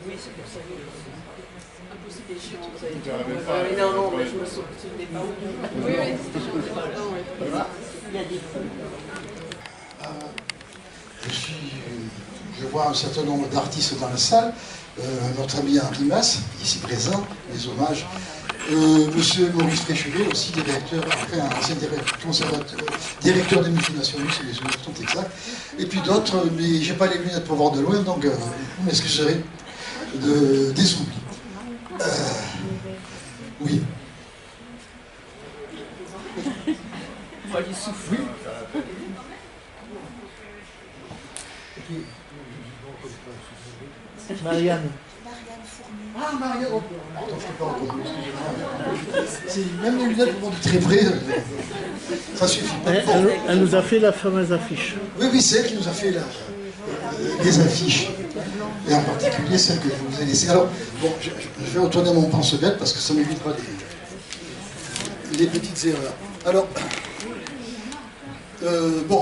Oui, c'est pour ça que impossible d'échéance. Non, mais je me souvenais pas. Oui, c'était il y a des Je vois un certain nombre d'artistes dans la salle. Notre ami Henri Mas, ici présent, les hommages. Monsieur Maurice Fréchelet, aussi directeur, enfin ancien directeur des multinationales, c'est les sont exacts. Et puis d'autres, mais j'ai pas les lunettes pour voir de loin, donc vous m'excuserez des oublis. Oui. On va lui souffler. Marianne. Ah, Marianne, oh, pardon, je ne pas reconnu, excusez-moi. Même les lunettes pour voir de très près, ça suffit pas. Elle nous a fait la fameuse affiche. Oui, c'est elle qui nous a fait les affiches. Et en particulier celle que je vous ai laissée. Alors, bon, je vais retourner mon pense-bête parce que ça m'évitera les petites erreurs. Alors,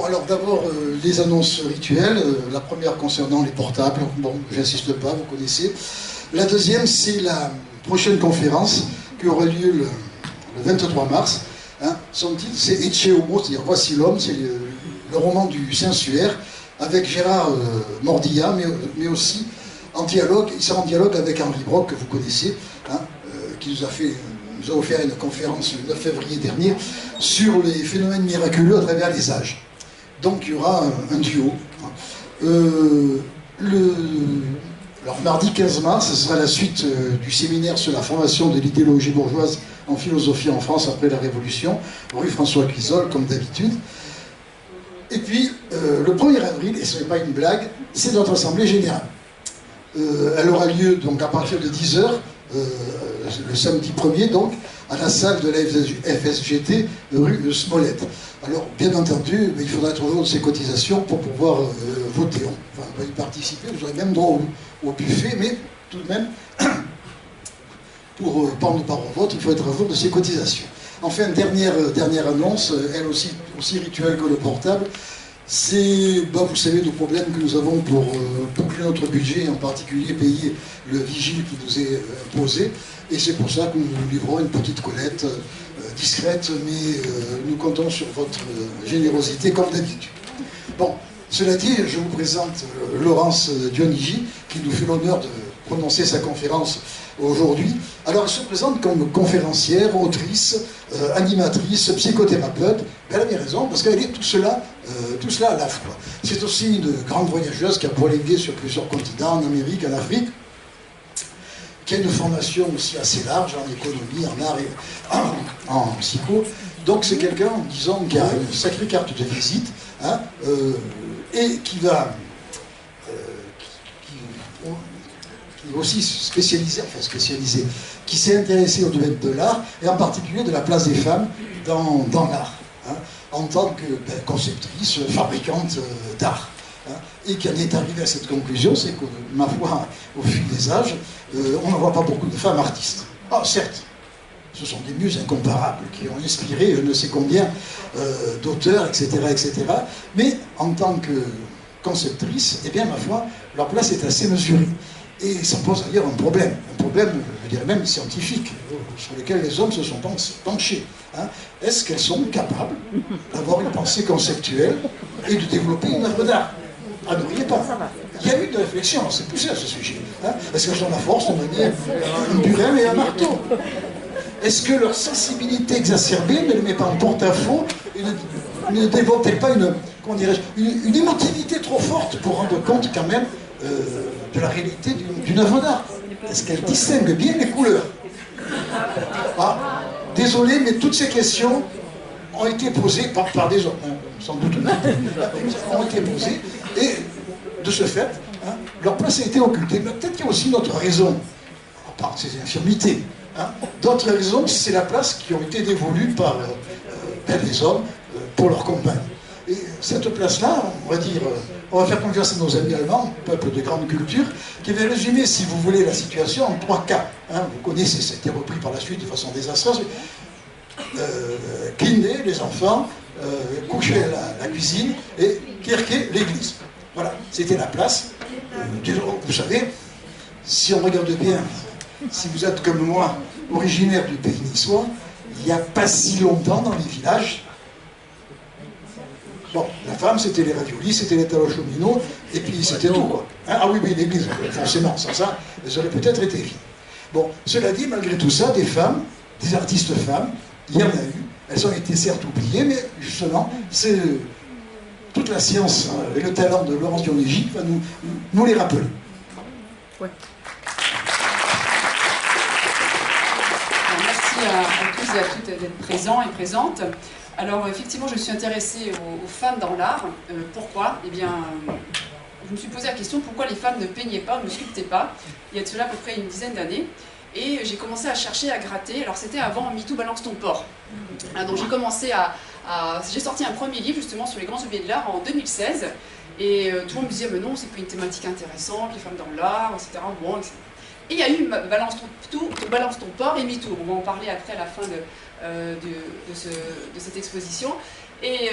alors d'abord, les annonces rituelles. La première concernant les portables. Bon, j'insiste pas, vous connaissez. La deuxième, c'est la prochaine conférence qui aura lieu le 23 mars. Hein. Son titre, c'est Ecce Homo, c'est-à-dire Voici l'homme, c'est le roman du Saint-Suaire, avec Gérard Mordillat, mais aussi en dialogue, il sera en dialogue avec Henri Brock, que vous connaissez, hein, qui nous a offert une conférence le 9 février dernier sur les phénomènes miraculeux à travers les âges. Donc il y aura un duo. Alors mardi 15 mars, ce sera la suite du séminaire sur la formation de l'idéologie bourgeoise en philosophie en France après la Révolution, rue François Cuisol, comme d'habitude. Et puis, le 1er avril, et ce n'est pas une blague, c'est notre Assemblée Générale. Elle aura lieu donc à partir de 10 h, le samedi 1er, donc, à la salle de la FSGT, rue Smollett. Alors, bien entendu, il faudra être au jour de ses cotisations pour pouvoir voter. On va y participer, vous aurez même droit au buffet, mais tout de même, pour prendre part au vote, il faut être à jour de ses cotisations. Enfin, dernière annonce, elle aussi rituelle que le portable, c'est, vous savez, nos problèmes que nous avons pour boucler notre budget, en particulier payer le vigile qui nous est imposé, et c'est pour ça que nous vous livrons une petite collecte discrète, mais nous comptons sur votre générosité comme d'habitude. Bon, cela dit, je vous présente Laurence Dionigi, qui nous fait l'honneur de prononcer sa conférence aujourd'hui. Alors, elle se présente comme conférencière, autrice, animatrice, psychothérapeute. Elle a bien raison, parce qu'elle est tout cela à la fois. C'est aussi une grande voyageuse qui a voyagué sur plusieurs continents, en Amérique, en Afrique, qui a une formation aussi assez large en économie, en art et en psycho. Donc c'est quelqu'un, disons, qui a une sacrée carte de visite, hein, et qui va... qui est aussi spécialisé, qui s'est intéressé au domaine de l'art, et en particulier de la place des femmes dans l'art, hein, en tant que conceptrice, fabricante d'art. Hein, et qui en est arrivé à cette conclusion, c'est que, ma foi, au fil des âges, on n'en voit pas beaucoup de femmes artistes. Ah, certes, ce sont des muses incomparables qui ont inspiré je ne sais combien d'auteurs, etc., etc. Mais en tant que conceptrice, eh bien, ma foi, leur place est assez mesurée. Et ça pose d'ailleurs un problème, je dirais même scientifique, sur lequel les hommes se sont penchés. Hein. Est-ce qu'elles sont capables d'avoir une pensée conceptuelle et de développer une œuvre d'art? Ah, n'oubliez pas. Il y a eu de réflexion, on s'est poussé à ce sujet. Hein. Est-ce qu'elles ont la force de mener un burin et un marteau? Est-ce que leur sensibilité exacerbée ne les met pas en porte-à-faux et ne développe-t-elle pas une émotivité trop forte pour rendre compte quand même de la réalité d'une œuvre d'art? Est-ce qu'elle distingue bien les couleurs? Ah, désolé, mais toutes ces questions ont été posées par des hommes, hein, sans doute, ont été posées, et de ce fait, hein, leur place a été occultée. Mais peut-être qu'il y a aussi d'autres raisons, à part ces infirmités. Hein. D'autres raisons, c'est la place qui ont été dévolues par les hommes pour leurs compagnes. Et cette place-là, on va dire, on va faire confiance à nos amis allemands, peuple de grande culture, qui avait résumé, si vous voulez, la situation en 3 cas. Hein, vous connaissez, ça a été repris par la suite de façon désastreuse. Kinder, les enfants, coucher la cuisine, et Kirke, l'église. Voilà, c'était la place. Vous savez, si on regarde bien, si vous êtes comme moi, originaire du pays niçois, il n'y a pas si longtemps dans les villages, bon, la femme c'était les raviolis, c'était les taloches au minot, et puis c'était tout quoi. Hein, ah oui, oui, l'église, forcément, sans ça, elles auraient peut-être été vides. Bon, cela dit, malgré tout ça, des femmes, des artistes femmes, il y en a eu, elles ont été certes oubliées, mais justement, c'est toute la science et le talent de Laurence Dionigi va nous les rappeler. Ouais. Merci à tous et à toutes d'être présents et présentes. Alors effectivement, je me suis intéressée aux femmes dans l'art. Pourquoi? Eh bien, je me suis posé la question pourquoi les femmes ne peignaient pas, ne sculptaient pas. Il y a de cela à peu près une dizaine d'années. Et j'ai commencé à chercher, à gratter. Alors c'était avant MeToo Balance ton porc. Donc j'ai commencé j'ai sorti un premier livre justement sur les grands oubliés de l'art en 2016. Et tout le monde me disait, mais non, c'est pas une thématique intéressante, les femmes dans l'art, etc. Bon, etc. Et il y a eu Balance ton porc et MeToo. On va en parler après à la fin de cette exposition. Et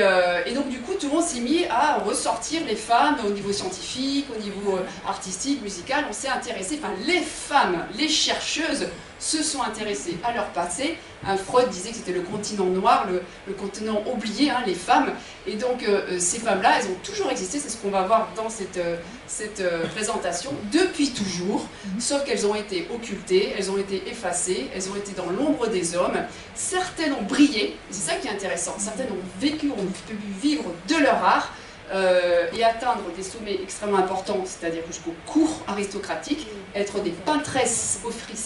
donc du coup, tout le monde s'est mis à ressortir les femmes au niveau scientifique, au niveau artistique, musical. On s'est intéressé, enfin les femmes, les chercheuses se sont intéressées à leur passé. Freud disait que c'était le continent noir, le continent oublié, hein, les femmes. Et donc ces femmes-là, elles ont toujours existé, c'est ce qu'on va voir dans cette présentation, depuis toujours, sauf qu'elles ont été occultées, elles ont été effacées, elles ont été dans l'ombre des hommes. Certaines ont brillé, c'est ça qui est intéressant, certaines ont vécu, ont pu vivre de leur art, et atteindre des sommets extrêmement importants, c'est-à-dire jusqu'aux cours aristocratiques, être des peintresses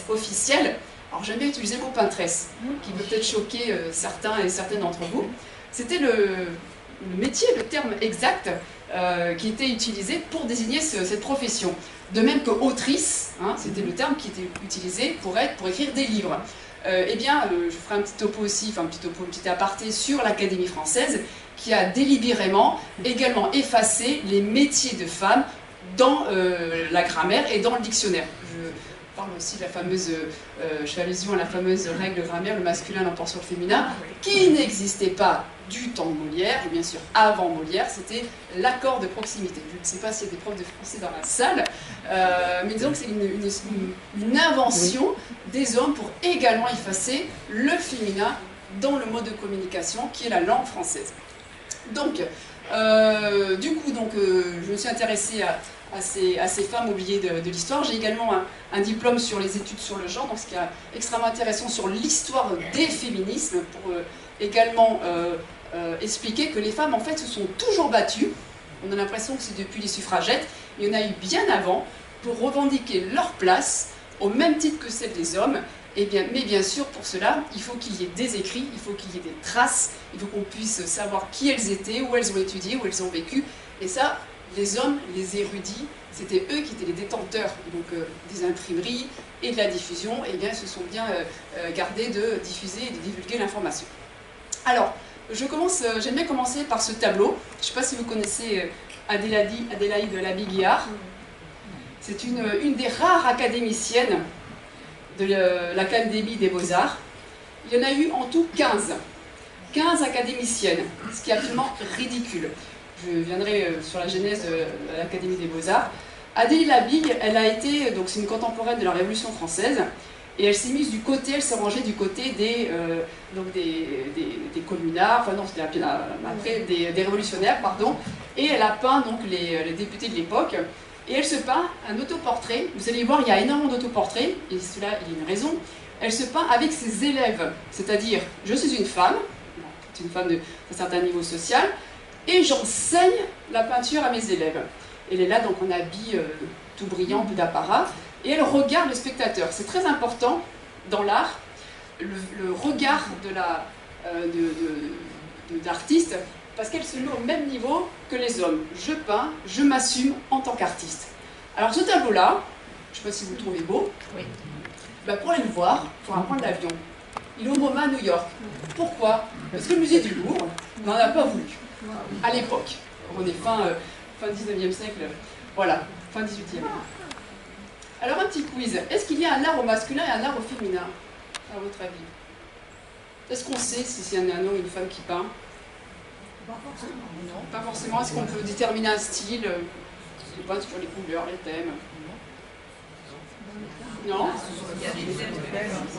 officielles. Alors j'aime bien utiliser le mot peintresse, qui peut peut-être choquer certains et certaines d'entre vous. C'était le métier, le terme exact qui était utilisé pour désigner cette profession. De même que autrice, hein, c'était le terme qui était utilisé pour écrire des livres. Eh bien, je ferai un petit topo aussi, enfin un petit aparté sur l'Académie française, qui a délibérément également effacé les métiers de femmes dans la grammaire et dans le dictionnaire. Je parle aussi de la fameuse, je fais allusion à la fameuse règle grammaire, le masculin l'emporte sur le féminin, qui n'existait pas du temps de Molière, et bien sûr avant Molière, c'était l'accord de proximité. Je ne sais pas s'il y a des profs de français dans la salle, mais disons que c'est une invention des hommes pour également effacer le féminin dans le mode de communication qui est la langue française. Donc, du coup, je me suis intéressée à ces femmes oubliées de l'histoire. J'ai également un diplôme sur les études sur le genre, donc ce qui est extrêmement intéressant sur l'histoire des féminismes, pour également expliquer que les femmes, en fait, se sont toujours battues. On a l'impression que c'est depuis les suffragettes. Il y en a eu bien avant pour revendiquer leur place, au même titre que celle des hommes. Mais bien sûr, pour cela, il faut qu'il y ait des écrits, il faut qu'il y ait des traces, il faut qu'on puisse savoir qui elles étaient, où elles ont étudié, où elles ont vécu. Et ça, les hommes, les érudits, c'était eux qui étaient les détenteurs des imprimeries et de la diffusion, et bien, ils se sont bien gardés de diffuser et de divulguer l'information. Alors, j'aime bien commencer par ce tableau. Je ne sais pas si vous connaissez Adélaïde Labille-Guiard. C'est une des rares académiciennes de l'Académie des Beaux-Arts. Il y en a eu en tout 15. 15 académiciennes, ce qui est absolument ridicule. Je viendrai sur la genèse de l'Académie des Beaux-Arts. Adélaïde Labille, elle a été, donc c'est une contemporaine de la Révolution française, et elle s'est mise du côté, elle s'est rangée du côté des communards, enfin non, c'était après des révolutionnaires, pardon, et elle a peint donc les députés de l'époque. Et elle se peint un autoportrait. Vous allez voir, il y a énormément d'autoportraits, et cela, il y a une raison. Elle se peint avec ses élèves, c'est-à-dire, je suis une femme d'un certain niveau social, et j'enseigne la peinture à mes élèves. Elle est là, donc en habit tout brillant, tout d'apparat, et elle regarde le spectateur. C'est très important dans l'art, le regard de l'artiste, parce qu'elle se met au même niveau que les hommes. Je peins, je m'assume en tant qu'artiste. Alors ce tableau-là, je ne sais pas si vous le trouvez beau, oui. Pour aller le voir, il faut prendre l'avion. Il est au MoMA à New York. Pourquoi? Parce que le musée du Louvre n'en a pas voulu, à l'époque. On est fin 19e siècle, voilà, fin 18e. Alors un petit quiz, est-ce qu'il y a un art au masculin et un art au féminin, à votre avis? Est-ce qu'on sait si c'est un homme ou une femme qui peint? Pas forcément. Est-ce qu'on peut déterminer un style? Je sais pas, sur les couleurs, les thèmes. Non? Il y a des thèmes.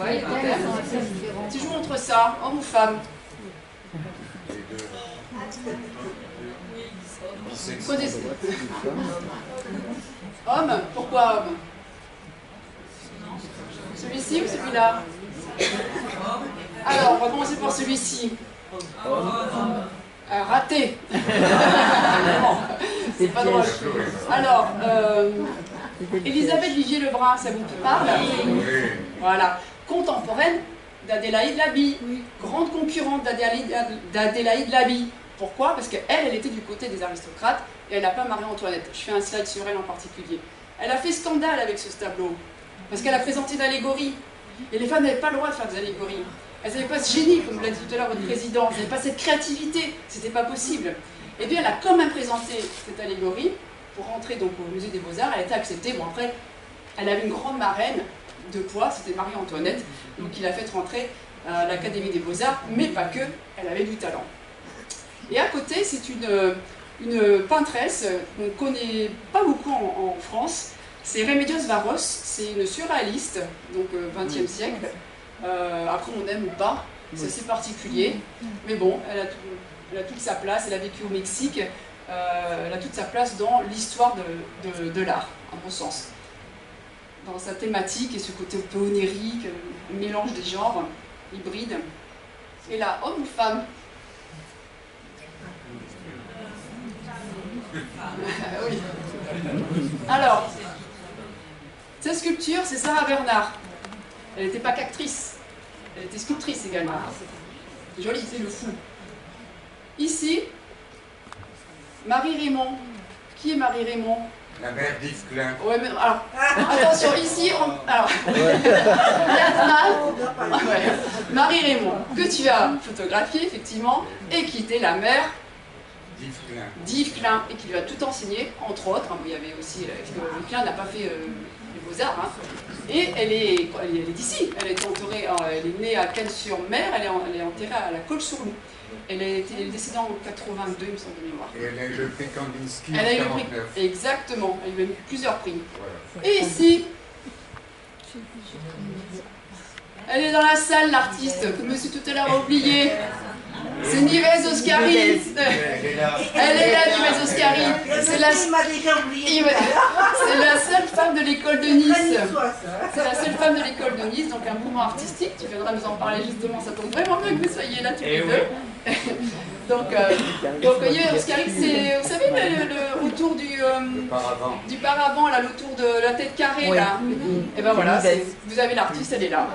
Ouais, il y a des thèmes. Si je vous montre ça, homme ou femme? Quoi des... Homme? Pourquoi homme? Celui-ci ou celui-là? Alors, on va commencer par celui-ci. Raté. C'est pas drôle. Alors, Elisabeth Vigier-Lebrun, ça vous parle? Voilà. Contemporaine d'Adélaïde Laby. Grande concurrente d'Adélaïde Laby. Pourquoi? Parce qu'elle était du côté des aristocrates et elle n'a pas Marie-Antoinette. Je fais un slide sur elle en particulier. Elle a fait scandale avec ce tableau. Parce qu'elle a présenté une allégorie. Et les femmes n'avaient pas le droit de faire des allégories. Elles n'avaient pas ce génie, comme l'a dit tout à l'heure votre président. Elles n'avaient pas cette créativité. C'était pas possible. Et bien, elle a quand même présenté cette allégorie pour rentrer donc au musée des Beaux-Arts. Elle a été acceptée. Bon, après, elle avait une grande marraine de poids, c'était Marie-Antoinette. Donc, il a fait rentrer à l'Académie des Beaux-Arts, mais pas que. Elle avait du talent. Et à côté, c'est une peintresse qu'on ne connaît pas beaucoup en France. C'est Remedios Varros, c'est une surréaliste, donc 20e siècle. Après, on aime ou pas, c'est assez particulier. Mais bon, elle a toute sa place, elle a vécu au Mexique, elle a toute sa place dans l'histoire de l'art, à mon sens. Dans sa thématique et ce côté un peu onérique, mélange des genres, hybride. Et là, homme ou femme? Oui. Alors, cette sculpture, c'est Sarah Bernard. Elle n'était pas qu'actrice, elle était sculptrice également. C'est joli, c'est le fou. Ici, Marie Raymond. Qui est Marie Raymond? La mère d'Yves Klein. Ouais, mais alors, attention, ici, alors, ouais. Marie Raymond, que tu as photographiée, effectivement, et qui était la mère d'Yves Klein, et qui lui a tout enseigné, entre autres. Il y avait aussi, Yves Klein n'a pas fait les Beaux-Arts, hein. Et elle est d'ici, elle est enterrée, elle est née à Cannes-sur-Mer, elle est enterrée à la Colle-sur-Loup. Elle est décédée en 82, il me semble, de mémoire. Et elle a eu le prix Kandinsky Elle a eu le prix, exactement, elle a eu plusieurs prix. Voilà. Et ici, elle est dans la salle, l'artiste, que monsieur tout à l'heure a oublié. C'est Nives Oscari. Elle est là, Nives Oscari. C'est la seule femme de l'école de Nice. C'est la seule femme de l'école de Nice, donc un mouvement artistique. Tu viendras nous en parler justement, ça tombe vraiment bien que vous soyez là tous les deux. Donc Nives Oscari, c'est, vous savez, autour du paravent, là, autour de la tête carrée, là. Et ben voilà, vous avez l'artiste, elle est là.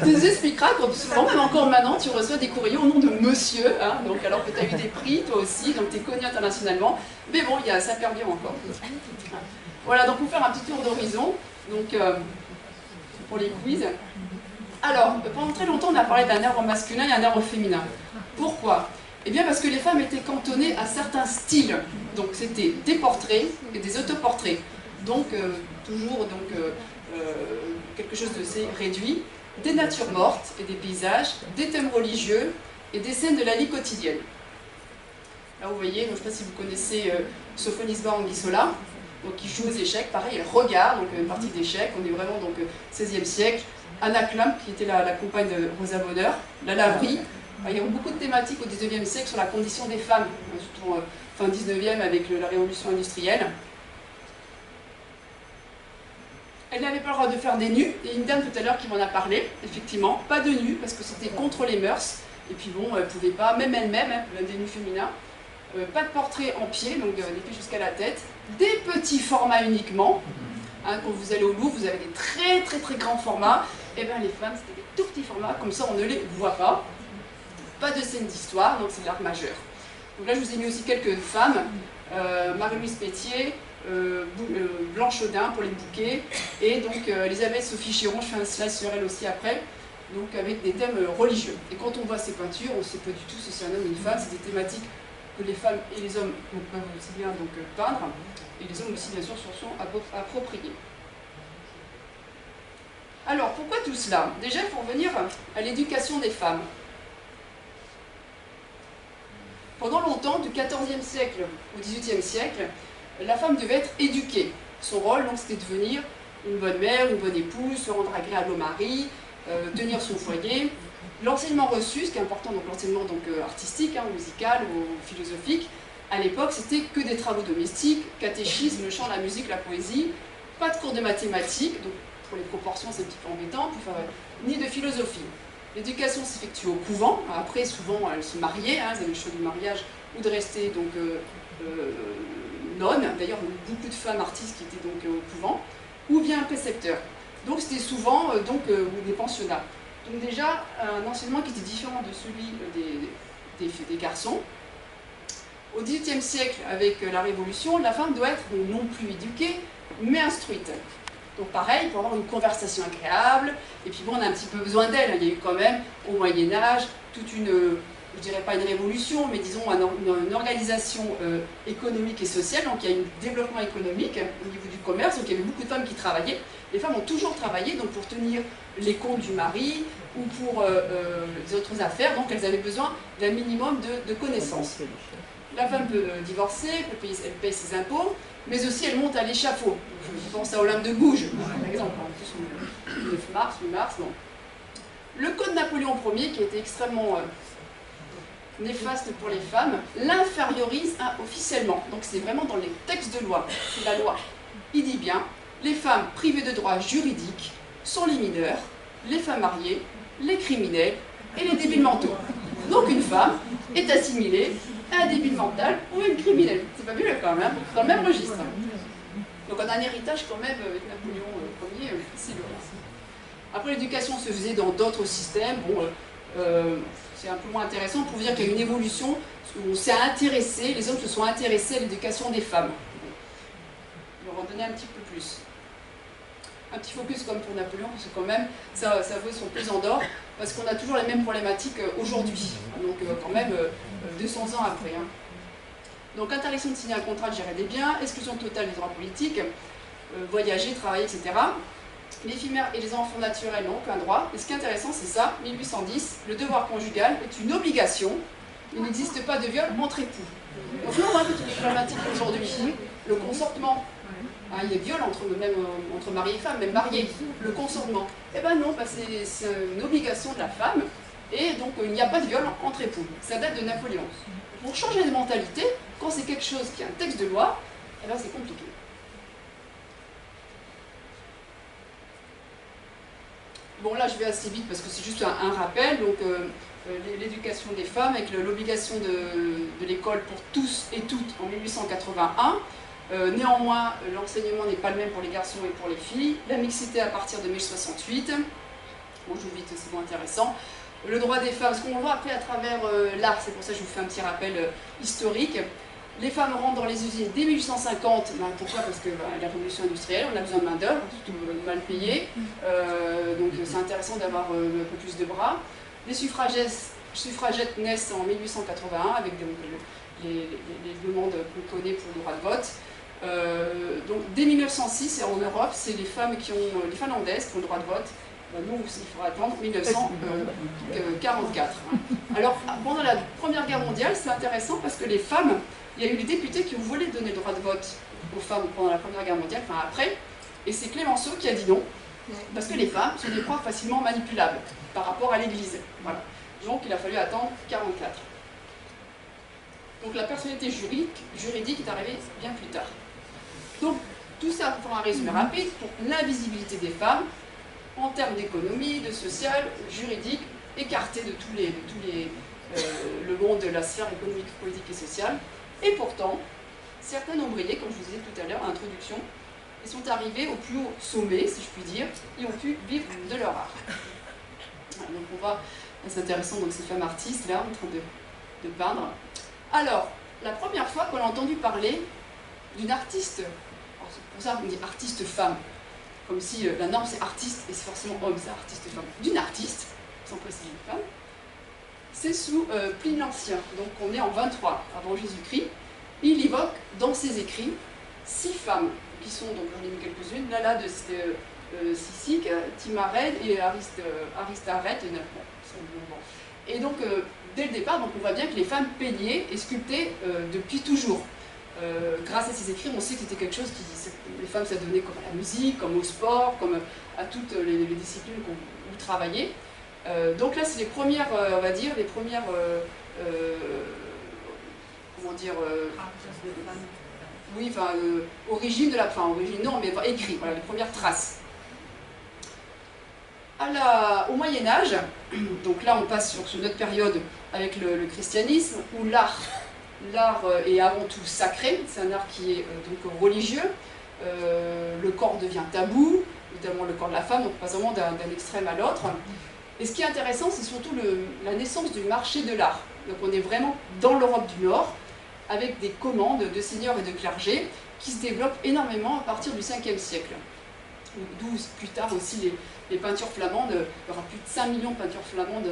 Tu nous expliqueras, comme souvent, même encore maintenant, tu reçois des courriers au nom de monsieur, hein, donc alors que tu as eu des prix, toi aussi, donc tu es connu internationalement. Mais bon, ça perdure encore. Voilà, donc pour faire un petit tour d'horizon, donc pour les quiz. Alors, pendant très longtemps, on a parlé d'un œuvre masculin et un œuvre féminin. Pourquoi? Eh bien parce que les femmes étaient cantonnées à certains styles. Donc c'était des portraits et des autoportraits. Donc toujours quelque chose de assez réduit. Des natures mortes et des paysages, des thèmes religieux et des scènes de la vie quotidienne. Là vous voyez, donc, je ne sais pas si vous connaissez Sophonisba Anguissola, donc qui joue aux échecs, pareil, elle regarde, donc une partie d'échecs, on est vraiment donc 16e siècle. Anna Klum, qui était la compagne de Rosa Bonheur, la laverie. Il y a eu beaucoup de thématiques au 19e siècle sur la condition des femmes, surtout fin 19e avec la révolution industrielle. Elle n'avait pas le droit de faire des nus, il y a une dame tout à l'heure qui m'en a parlé, effectivement, pas de nus, parce que c'était contre les mœurs, et puis bon, elle ne pouvait pas, même elle-même, des nus féminins, pas de portrait en pied, donc des pieds jusqu'à la tête, des petits formats uniquement, hein, quand vous allez au Louvre, vous avez des très très très grands formats, et bien les femmes, c'était des tout petits formats, comme ça on ne les voit pas, pas de scène d'histoire, donc c'est de l'art majeur. Donc là je vous ai mis aussi quelques femmes, Marie-Louise Pétier, Blanche Audin pour les bouquets, et donc Elisabeth Sophie Chiron, je fais un slide sur elle aussi après, donc avec des thèmes religieux. Et quand on voit ces peintures, on ne sait pas du tout si c'est un homme ou une femme, c'est des thématiques que les femmes et les hommes peuvent aussi bien donc, peindre, et les hommes aussi bien sûr se sont appropriés. Alors pourquoi tout cela? Déjà il faut revenir à l'éducation des femmes. Pendant longtemps, du XIVe siècle au XVIIIe siècle, la femme devait être éduquée. Son rôle, donc, c'était de devenir une bonne mère, une bonne épouse, se rendre agréable au mari, tenir son foyer. L'enseignement reçu, ce qui est important, donc l'enseignement artistique, musical ou philosophique, à l'époque, c'était que des travaux domestiques, catéchisme, le chant, la musique, la poésie, pas de cours de mathématiques, donc pour les proportions c'est un petit peu embêtant, ni de philosophie. L'éducation s'effectue au couvent, après souvent elles se mariaient, elles avaient le choix du mariage ou de rester donc nonnes, d'ailleurs beaucoup de femmes artistes qui étaient donc au couvent, ou bien un précepteur. Donc c'était souvent des pensionnats. Donc déjà un enseignement qui était différent de celui des garçons. Au XVIIIe siècle, avec la Révolution, la femme doit être non plus éduquée, mais instruite. Donc pareil, pour avoir une conversation agréable, et puis bon, on a un petit peu besoin d'elle. Il y a eu quand même, au Moyen-Âge, toute une, je dirais pas une révolution, mais disons une organisation économique et sociale. Donc il y a un développement économique au niveau du commerce, donc il y avait beaucoup de femmes qui travaillaient. Les femmes ont toujours travaillé, donc pour tenir les comptes du mari, ou pour les autres affaires, donc elles avaient besoin d'un minimum de connaissances. La femme peut divorcer, elle paye ses impôts, mais aussi elle monte à l'échafaud. Je pense à Olympe de Gouges, par exemple, en plus, le 9 mars, 8 mars, non. Le code Napoléon Ier, qui était extrêmement néfaste pour les femmes, l'infériorise officiellement. Donc c'est vraiment dans les textes de loi, c'est la loi. Il dit bien, les femmes privées de droits juridiques sont les mineurs, les femmes mariées, les criminels et les débiles mentaux. Donc une femme est assimilée à un débile mental ou une criminelle. C'est pas mieux quand même, dans le même registre. Donc on a un héritage quand même avec Napoléon Ier, c'est lourd. Après l'éducation se faisait dans d'autres systèmes, c'est un peu moins intéressant pour dire qu'il y a une évolution, où on s'est intéressé, les hommes se sont intéressés à l'éducation des femmes. Je vais en donner un petit peu plus. Un petit focus comme pour Napoléon, parce que quand même, ça vaut son pesant d'or, parce qu'on a toujours les mêmes problématiques aujourd'hui, donc quand même 200 ans après. Donc interdiction de signer un contrat de gérer des biens, exclusion totale des droits politiques, voyager, travailler, etc. Les femmes et les enfants naturels n'ont aucun droit, et ce qui est intéressant c'est ça, 1810, le devoir conjugal est une obligation, il n'existe pas de viol entre époux. Donc nous on a toutes les problématiques aujourd'hui, le consentement. Il y a viol entre mari et femme, même marié, le consentement. Eh ben non, c'est une obligation de la femme, et donc il n'y a pas de viol entre époux. Ça date de Napoléon. Pour changer de mentalité, quand c'est quelque chose qui est un texte de loi, eh ben c'est compliqué. Bon là je vais assez vite parce que c'est juste un rappel, donc l'éducation des femmes avec l'obligation de l'école pour tous et toutes en 1881. Néanmoins, l'enseignement n'est pas le même pour les garçons et pour les filles. La mixité à partir de 1068. Bon, je vous vite, c'est bon, intéressant. Le droit des femmes, ce qu'on voit après à travers l'art, c'est pour ça que je vous fais un petit rappel historique. Les femmes rentrent dans les usines dès 1850. Pourquoi? Parce que la révolution industrielle, on a besoin de main-d'œuvre, surtout mal payée. Donc c'est intéressant d'avoir un peu plus de bras. Les suffragettes naissent en 1881 avec les demandes qu'on connaît pour le droit de vote. Donc dès 1906 en Europe, c'est les femmes les finlandaises qui ont le droit de vote. Nous aussi, il faudra attendre 1944. Alors pendant la Première Guerre mondiale, c'est intéressant parce que les femmes, il y a eu des députés qui ont voulu donner le droit de vote aux femmes pendant la Première Guerre mondiale, enfin après, et c'est Clémenceau qui a dit non, parce que les femmes sont des proies facilement manipulables par rapport à l'Église. Voilà. Donc il a fallu attendre 1944. Donc la personnalité juridique est arrivée bien plus tard. Donc tout ça pour un résumé rapide, pour l'invisibilité des femmes, en termes d'économie, de social, juridique, écartées de le monde de la sphère économique, politique et sociale. Et pourtant, certaines ont brillé, comme je vous disais tout à l'heure à l'introduction, et sont arrivées au plus haut sommet, si je puis dire, et ont pu vivre de leur art. Voilà, donc on va, c'est intéressant, donc ces femmes artistes là, en train de peindre. Alors, la première fois qu'on a entendu parler d'une artiste, c'est pour ça qu'on dit artiste femme, comme si la norme c'est artiste et c'est forcément homme, c'est artiste femme, d'une artiste, sans préciser une femme, c'est sous Pline l'Ancien, donc on est en 23 avant Jésus-Christ. Il évoque dans ses écrits 6 femmes, qui sont, donc j'en ai mis quelques-unes, Lala de Sicyque, Timarène et Aristarète, et donc dès le départ, donc on voit bien que les femmes peignaient et sculptaient depuis toujours. Grâce à ces écrits, on sait que c'était quelque chose qui, les femmes s'adonnaient comme à la musique, comme au sport, comme à toutes les disciplines où ils travaillaient. Donc là, c'est les premières, on va dire, les premières, comment dire, oui, enfin, origine de la, enfin, origine non, mais écrit, voilà, les premières traces. Au Moyen-Âge, donc là on passe sur notre période avec le christianisme, où l'art est avant tout sacré, c'est un art qui est donc religieux, le corps devient tabou, notamment le corps de la femme, donc pas vraiment d'un extrême à l'autre. Et ce qui est intéressant, c'est surtout la naissance du marché de l'art. Donc on est vraiment dans l'Europe du Nord, avec des commandes de seigneurs et de clergés qui se développent énormément à partir du 5e siècle. D'où plus tard aussi les peintures flamandes, il y aura plus de 5 millions de peintures flamandes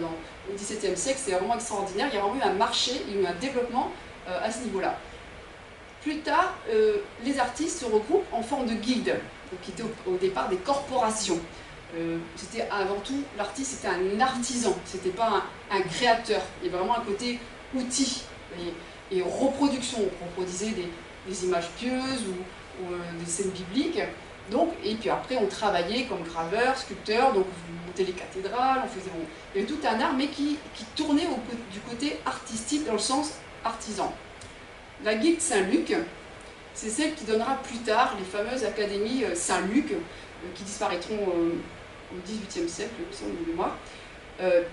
au XVIIe siècle, c'est vraiment extraordinaire, il y a vraiment eu un marché, il y a eu un développement à ce niveau-là. Plus tard, les artistes se regroupent en forme de guildes, qui étaient au départ des corporations. C'était avant tout, l'artiste était un artisan, c'était pas un créateur, il y avait vraiment un côté outil et reproduction, on reproduisait des images pieuses ou des scènes bibliques. Donc, et puis après, on travaillait comme graveur, sculpteur, donc on montait les cathédrales, il y avait tout un art, mais qui tournait du côté artistique, dans le sens artisan. La guilde Saint-Luc, c'est celle qui donnera plus tard les fameuses académies Saint-Luc, qui disparaîtront au XVIIIe siècle, selon mes mémoires.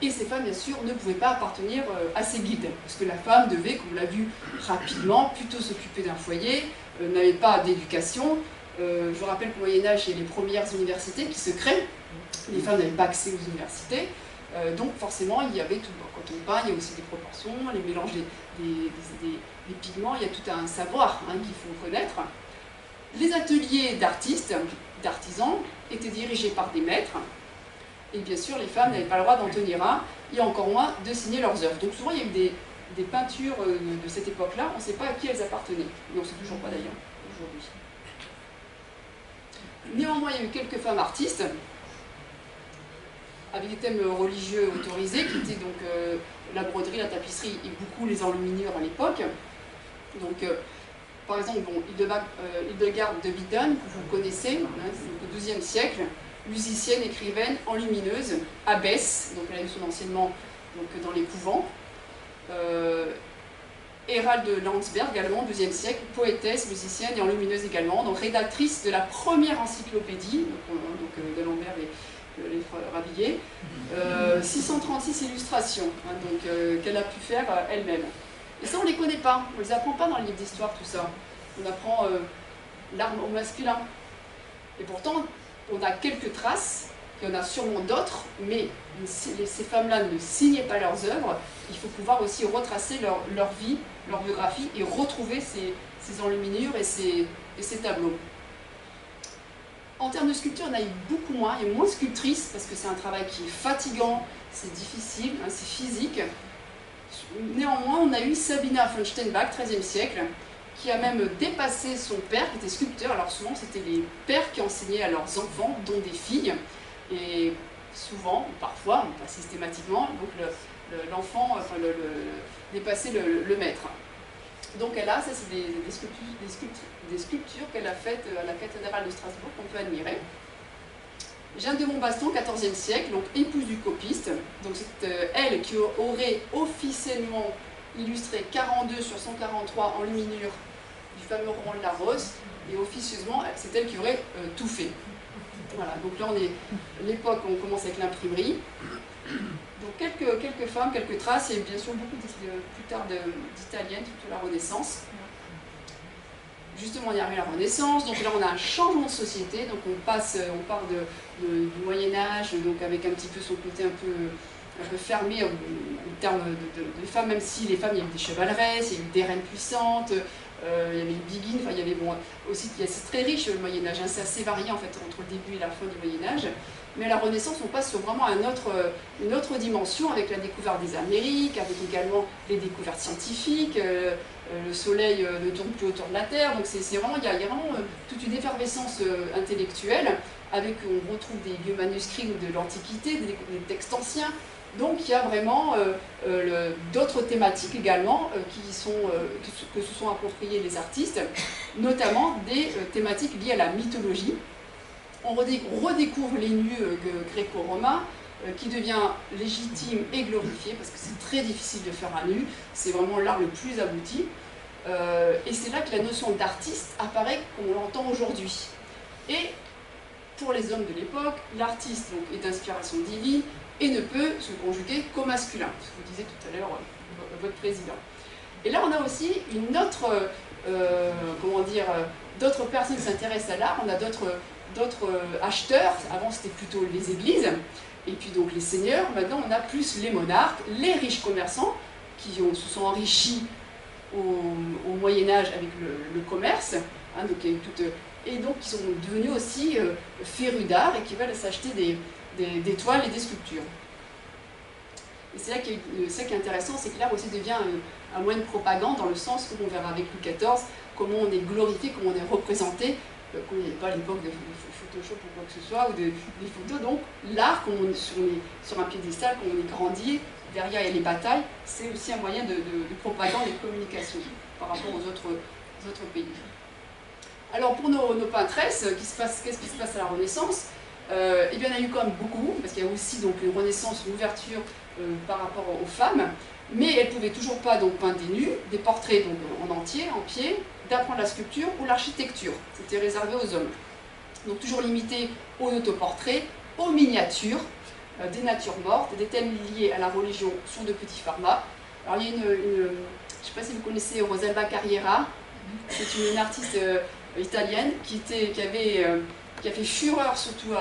Et ces femmes, bien sûr, ne pouvaient pas appartenir à ces guildes, parce que la femme devait, comme on l'a vu rapidement, plutôt s'occuper d'un foyer, n'avait pas d'éducation. Je vous rappelle qu'au Moyen-Âge, il y a les premières universités qui se créent. Les femmes n'avaient pas accès aux universités. Donc forcément, il y avait tout. Quand on peint, il y a aussi des proportions, les mélanges des pigments, il y a tout un savoir qu'il faut connaître. Les ateliers d'artistes, d'artisans, étaient dirigés par des maîtres. Et bien sûr, les femmes n'avaient pas le droit d'en tenir un, et encore moins de signer leurs œuvres. Donc souvent, il y a eu des peintures de cette époque-là, on ne sait pas à qui elles appartenaient. Et on ne sait toujours pas d'ailleurs, aujourd'hui. Néanmoins, il y a eu quelques femmes artistes, avec des thèmes religieux autorisés, qui étaient donc la broderie, la tapisserie et beaucoup les enluminures à l'époque. Donc, par exemple, Hildegard de Bingen, que vous connaissez, c'est au XIIe siècle, musicienne, écrivaine, enlumineuse, abbesse, donc elle a eu son enseignement donc, dans les couvents. Hérald de Landsberg, également, au XIIe siècle, poétesse, musicienne et enlumineuse également, donc rédactrice de la première encyclopédie, donc de Lambert et les frères Rabillet, 636 illustrations, qu'elle a pu faire elle-même. Et ça, on ne les connaît pas, on ne les apprend pas dans le livre d'histoire, tout ça. On apprend l'art au masculin. Et pourtant, on a quelques traces, il y en a sûrement d'autres, mais ces femmes-là ne signaient pas leurs œuvres. Il faut pouvoir aussi retracer leur vie, leur biographie, et retrouver ces enluminures et ces tableaux. En termes de sculpture, on a eu beaucoup moins, il y a moins de sculptrices, parce que c'est un travail qui est fatigant, c'est difficile, c'est physique. Néanmoins, on a eu Sabina von Steinbach, XIIIe siècle, qui a même dépassé son père, qui était sculpteur. Alors souvent, c'était les pères qui enseignaient à leurs enfants, dont des filles. Et souvent, ou parfois, pas systématiquement, donc l'enfant dépassait le maître. Donc elle a, ça c'est des sculptures qu'elle a faites à la cathédrale de Strasbourg, qu'on peut admirer. Jeanne de Montbaston, XIVe siècle, donc épouse du copiste. Donc c'est elle qui aurait officiellement illustré 42 sur 143 enluminures du fameux roman de la Rose, et officieusement, c'est elle qui aurait tout fait. Voilà, donc là on est l'époque où on commence avec l'imprimerie. Donc quelques femmes, quelques traces, et bien sûr beaucoup plus tard d'italiennes, surtout la Renaissance. Justement, on y arrive à la Renaissance, donc là on a un changement de société, donc on part du Moyen-Âge, donc avec un petit peu son côté un peu fermé en termes de femmes, même si les femmes, il y avait des chevaleresses, il y a eu des reines puissantes, il y avait les biguines, enfin il y avait aussi, c'est très riche le Moyen-Âge, c'est assez varié en fait entre le début et la fin du Moyen-Âge. Mais à la Renaissance, on passe sur vraiment une autre dimension avec la découverte des Amériques, avec également les découvertes scientifiques, le soleil ne tourne plus autour de la Terre, donc il y a vraiment toute une effervescence intellectuelle, on retrouve des vieux manuscrits de l'Antiquité, des textes anciens, Donc il y a vraiment d'autres thématiques également que se sont appropriées les artistes, notamment des thématiques liées à la mythologie. On redécouvre les nus gréco-romains, qui devient légitime et glorifié, parce que c'est très difficile de faire un nu, c'est vraiment l'art le plus abouti. Et c'est là que la notion d'artiste apparaît comme on l'entend aujourd'hui. Et pour les hommes de l'époque, l'artiste est d'inspiration divine et ne peut se conjuguer qu'au masculin, ce que vous disiez tout à l'heure votre président. Et là on a aussi une autre, d'autres personnes qui s'intéressent à l'art, on a d'autres acheteurs, avant c'était plutôt les églises, et puis donc les seigneurs, maintenant on a plus les monarques, les riches commerçants qui se sont enrichis au Moyen-Âge avec le commerce, hein, et donc qui sont devenus aussi férus d'art et qui veulent s'acheter des toiles et des sculptures. Et c'est là qui est intéressant, c'est que l'art aussi devient un moyen de propagande dans le sens, comme on verra avec Louis XIV, comment on est glorifié, comment on est représenté, qu'on n'y avait pas à l'époque de Photoshop ou quoi que ce soit, ou des photos. Donc l'art, sur un piédestal, quand on est grandi, derrière il y a les batailles, c'est aussi un moyen de propagande et de communication par rapport aux autres pays. Alors pour nos peintresses, qu'est-ce qui se passe à la Renaissance? Eh bien, il y en a eu quand même beaucoup, parce qu'il y a aussi donc, une renaissance, une ouverture par rapport aux femmes, mais elles ne pouvaient toujours pas donc, peindre des nus, des portraits donc, en entier, en pied, d'apprendre la sculpture ou l'architecture. C'était réservé aux hommes. Donc toujours limité aux autoportraits, aux miniatures, des natures mortes, des thèmes liés à la religion sur de petits formats. Alors il y a je ne sais pas si vous connaissez Rosalba Carriera, c'est une artiste italienne qui a fait fureur surtout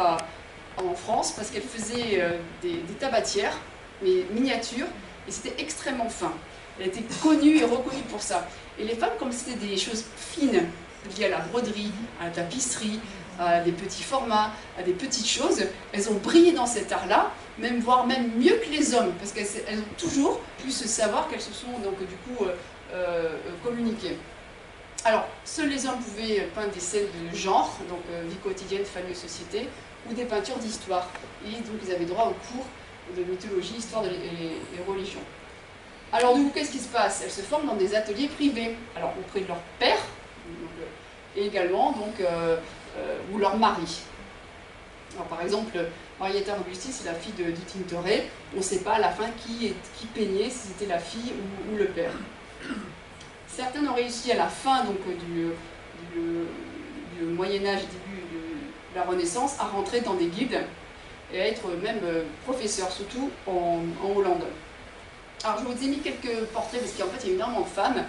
en France parce qu'elle faisait des tabatières, mais miniatures, et c'était extrêmement fin. Elle était connue et reconnue pour ça. Et les femmes, comme c'était des choses fines, liées à la broderie, à la tapisserie, à des petits formats, à des petites choses, elles ont brillé dans cet art-là, voire même mieux que les hommes, parce qu'elles ont toujours pu se savoir qu'elles se sont donc du coup communiquées. Alors, seuls les hommes pouvaient peindre des scènes de genre, donc vie quotidienne, famille, société, ou des peintures d'histoire. Et donc ils avaient droit aux cours de mythologie, histoire et religion. Alors du coup, qu'est-ce qui se passe? Elles se forment dans des ateliers privés, alors auprès de leur père, et également donc, ou leur mari. Alors par exemple, Marietta Augusti, c'est la fille de Tintoret, on ne sait pas à la fin qui peignait, si c'était la fille ou le père. Certains ont réussi à la fin donc, du Moyen-Âge, début de la Renaissance, à rentrer dans des guildes et à être même professeurs, surtout en Hollande. Alors je vous ai mis quelques portraits parce qu'en fait il y a énormément de femmes.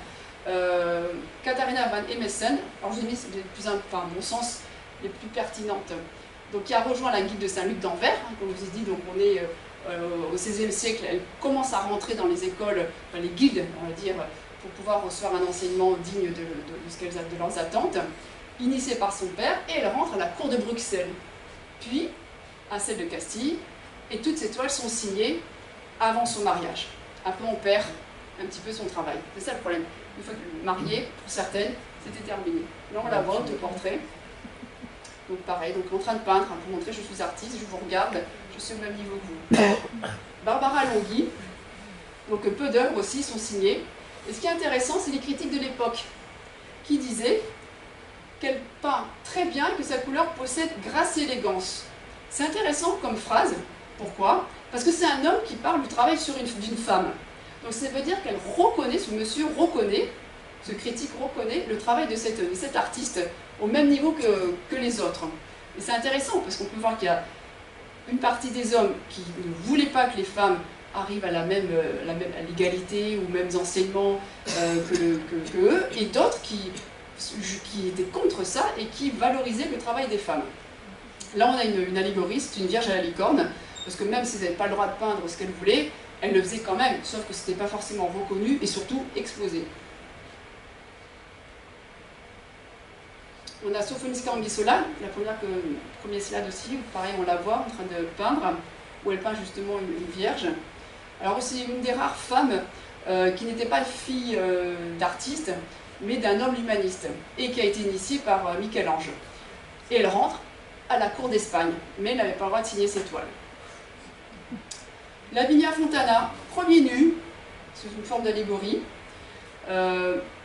Katharina van Emessen, alors je vous ai mis les plus, à mon sens, les plus pertinentes. Donc qui a rejoint la guilde de Saint-Luc d'Anvers, hein, comme je vous ai dit, donc on est au XVIe siècle, elle commence à rentrer dans les écoles, les guildes, on va dire, pour pouvoir recevoir un enseignement digne de leurs attentes, initiée par son père, et elle rentre à la cour de Bruxelles, puis à celle de Castille, et toutes ces toiles sont signées avant son mariage. Après on perd un petit peu son travail. C'est ça le problème. Une fois mariée, pour certaines, c'était terminé. Là on la voit au portrait. Donc pareil, donc en train de peindre, hein, pour montrer je suis artiste, je vous regarde, je suis au même niveau que vous. Barbara Longhi, donc peu d'œuvres aussi sont signées. Et ce qui est intéressant, c'est les critiques de l'époque, qui disaient qu'elle peint très bien et que sa couleur possède grâce et élégance. C'est intéressant comme phrase. Pourquoi? Parce que c'est un homme qui parle du travail d'une femme. Donc ça veut dire qu'elle reconnaît, ce monsieur reconnaît, ce critique reconnaît le travail de cet artiste au même niveau que les autres. Et c'est intéressant parce qu'on peut voir qu'il y a une partie des hommes qui ne voulaient pas que les femmes arrivent à l'égalité ou mêmes enseignements que eux, et d'autres qui étaient contre ça et qui valorisaient le travail des femmes. Là on a une allégorie, c'est une vierge à la licorne, parce que même si elles n'avaient pas le droit de peindre ce qu'elle voulait, elle le faisait quand même, sauf que ce n'était pas forcément reconnu et surtout exposé. On a Sophonisca Anguissola, la première slide aussi, où pareil on la voit en train de peindre, où elle peint justement une vierge. Alors c'est une des rares femmes qui n'était pas fille d'artiste, mais d'un homme humaniste, et qui a été initiée par Michel-Ange. Et elle rentre à la cour d'Espagne, mais elle n'avait pas le droit de signer ses toiles. Lavinia Fontana, premier nu, sous une forme d'allégorie.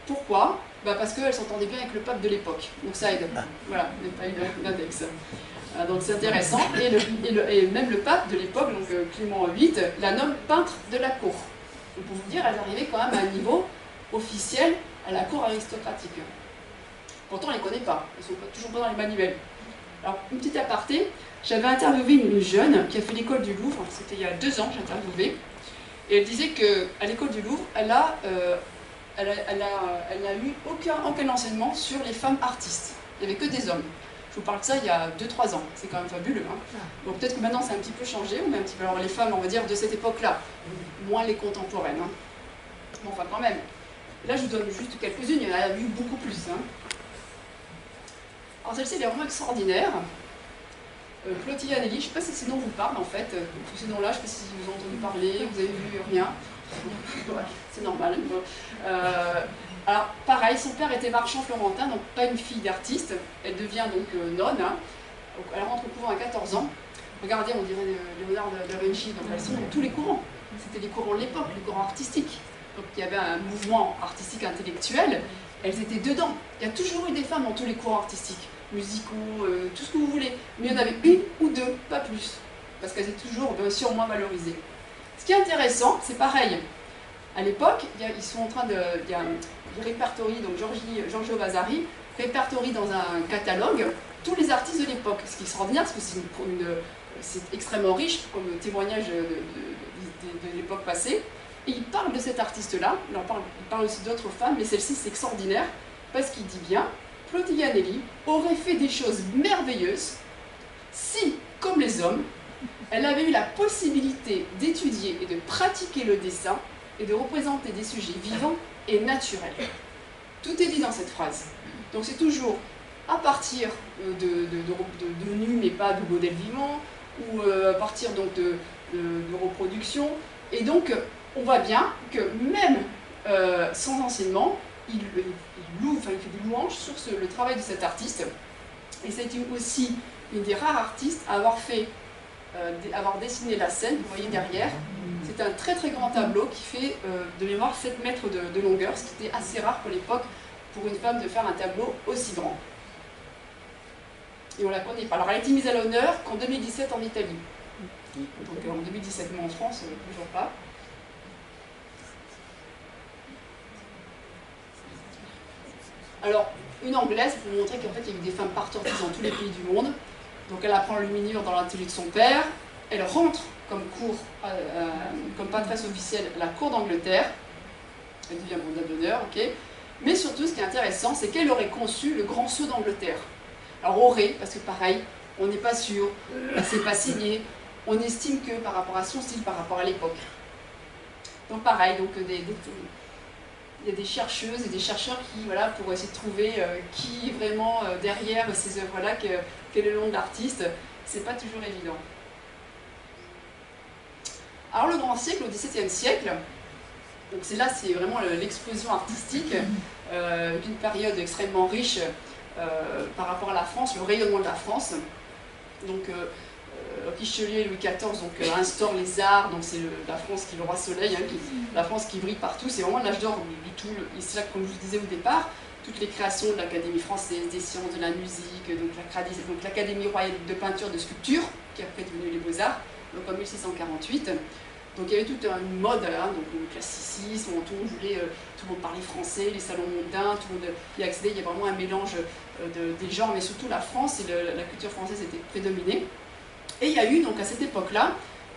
Pourquoi? Parce qu'elle s'entendait bien avec le pape de l'époque, donc ça aide. Voilà, il n'y a pas eu d'index. Donc c'est intéressant. Et même le pape de l'époque, donc Clément VIII, la nomme peintre de la cour. Donc pour vous dire, elle arrivait quand même à un niveau officiel à la cour aristocratique. Pourtant, on ne les connaît pas, ils ne sont toujours pas dans les manuels. Alors, une petite aparté, j'avais interviewé une jeune qui a fait l'école du Louvre, c'était il y a 2 ans que j'ai interviewé, et elle disait qu'à l'école du Louvre, elle n'a eu aucun enseignement sur les femmes artistes. Il n'y avait que des hommes. Je vous parle de ça il y a 2-3 ans, c'est quand même fabuleux. Hein. Donc peut-être que maintenant ça a un petit peu changé, ou même un petit peu, alors les femmes, on va dire, de cette époque-là, moins les contemporaines. Hein. Bon, enfin quand même. Là je vous donne juste quelques-unes, il y en a eu beaucoup plus. Hein. Alors celle-ci elle est vraiment extraordinaire. Clotilde Anelli, je ne sais pas si ces noms vous parlent en fait. Ces noms-là, je ne sais pas si vous avez entendu parler, vous avez vu rien. Ouais, c'est normal. Alors, pareil, son père était marchand florentin, donc pas une fille d'artiste. Elle devient donc nonne. Hein. Elle rentre au couvent à 14 ans. Regardez, on dirait Léonard da Vinci, donc elles sont dans tous les courants. C'était les courants de l'époque, les courants artistiques. Donc il y avait un mouvement artistique intellectuel, elles étaient dedans. Il y a toujours eu des femmes dans tous les courants artistiques, musicaux, tout ce que vous voulez. Mais il y en avait une ou deux, pas plus. Parce qu'elles étaient toujours, bien sûr, moins valorisées. Ce qui est intéressant, c'est pareil. À l'époque, ils sont en train de... Ils répertorient, donc Giorgio Vasari répertorie dans un catalogue tous les artistes de l'époque. Ce qui est extraordinaire, parce que c'est extrêmement riche comme témoignage de l'époque passée. Et il parle de cet artiste-là, il parle aussi d'autres femmes, mais celle-ci c'est extraordinaire, parce qu'il dit bien, Clotilde Anelli aurait fait des choses merveilleuses si, comme les hommes, elle avait eu la possibilité d'étudier et de pratiquer le dessin et de représenter des sujets vivants et naturels. Tout est dit dans cette phrase. Donc c'est toujours à partir de nus, mais pas de modèles vivants, ou à partir donc de reproduction. Et donc, on voit bien que même sans enseignement, il fait des louanges sur le travail de cet artiste. Et c'est aussi une des rares artistes à avoir dessiné la scène, vous voyez derrière. C'est un très très grand tableau qui fait de mémoire 7 mètres de longueur, ce qui était assez rare pour l'époque pour une femme de faire un tableau aussi grand. Et on ne la connaît pas. Alors elle a été mise à l'honneur qu'en 2017 en Italie. Donc en 2017, mais en France, toujours pas. Alors, une Anglaise, pour vous montrer qu'en fait, il y a eu des femmes partout dans tous les pays du monde. Donc elle apprend le mineur dans l'atelier de son père. Elle rentre comme patresse officielle à la cour d'Angleterre. Elle devient dame d'honneur, ok. Mais surtout, ce qui est intéressant, c'est qu'elle aurait conçu le grand sceau d'Angleterre. Alors aurait, parce que pareil, on n'est pas sûr, elle ne s'est pas signée. On estime que par rapport à son style, par rapport à l'époque. Donc pareil, donc il y a des chercheuses et des chercheurs qui, voilà, pour essayer de trouver qui est vraiment derrière ces œuvres-là, quel est le nom de l'artiste, c'est pas toujours évident. Alors le grand siècle, au XVIIe siècle, donc c'est vraiment l'explosion artistique, d'une période extrêmement riche par rapport à la France, le rayonnement de la France. Donc Richelieu et Louis XIV instaurent les arts, donc c'est la France qui est le roi soleil, hein, la France qui brille partout, c'est vraiment l'âge d'or du tout. Et c'est là, comme je vous disais au départ, toutes les créations de l'Académie française, des sciences, de la musique, donc l'Académie royale de peinture, de sculpture, qui est après devenue les Beaux-Arts, donc en 1648. Donc il y avait toute une mode, hein, donc le classicisme, tout le monde parlait français, les salons mondains, tout le monde y accédait, il y a vraiment un mélange des genres, mais surtout la France et la culture française était prédominée. Et il y a eu donc à cette époque-là,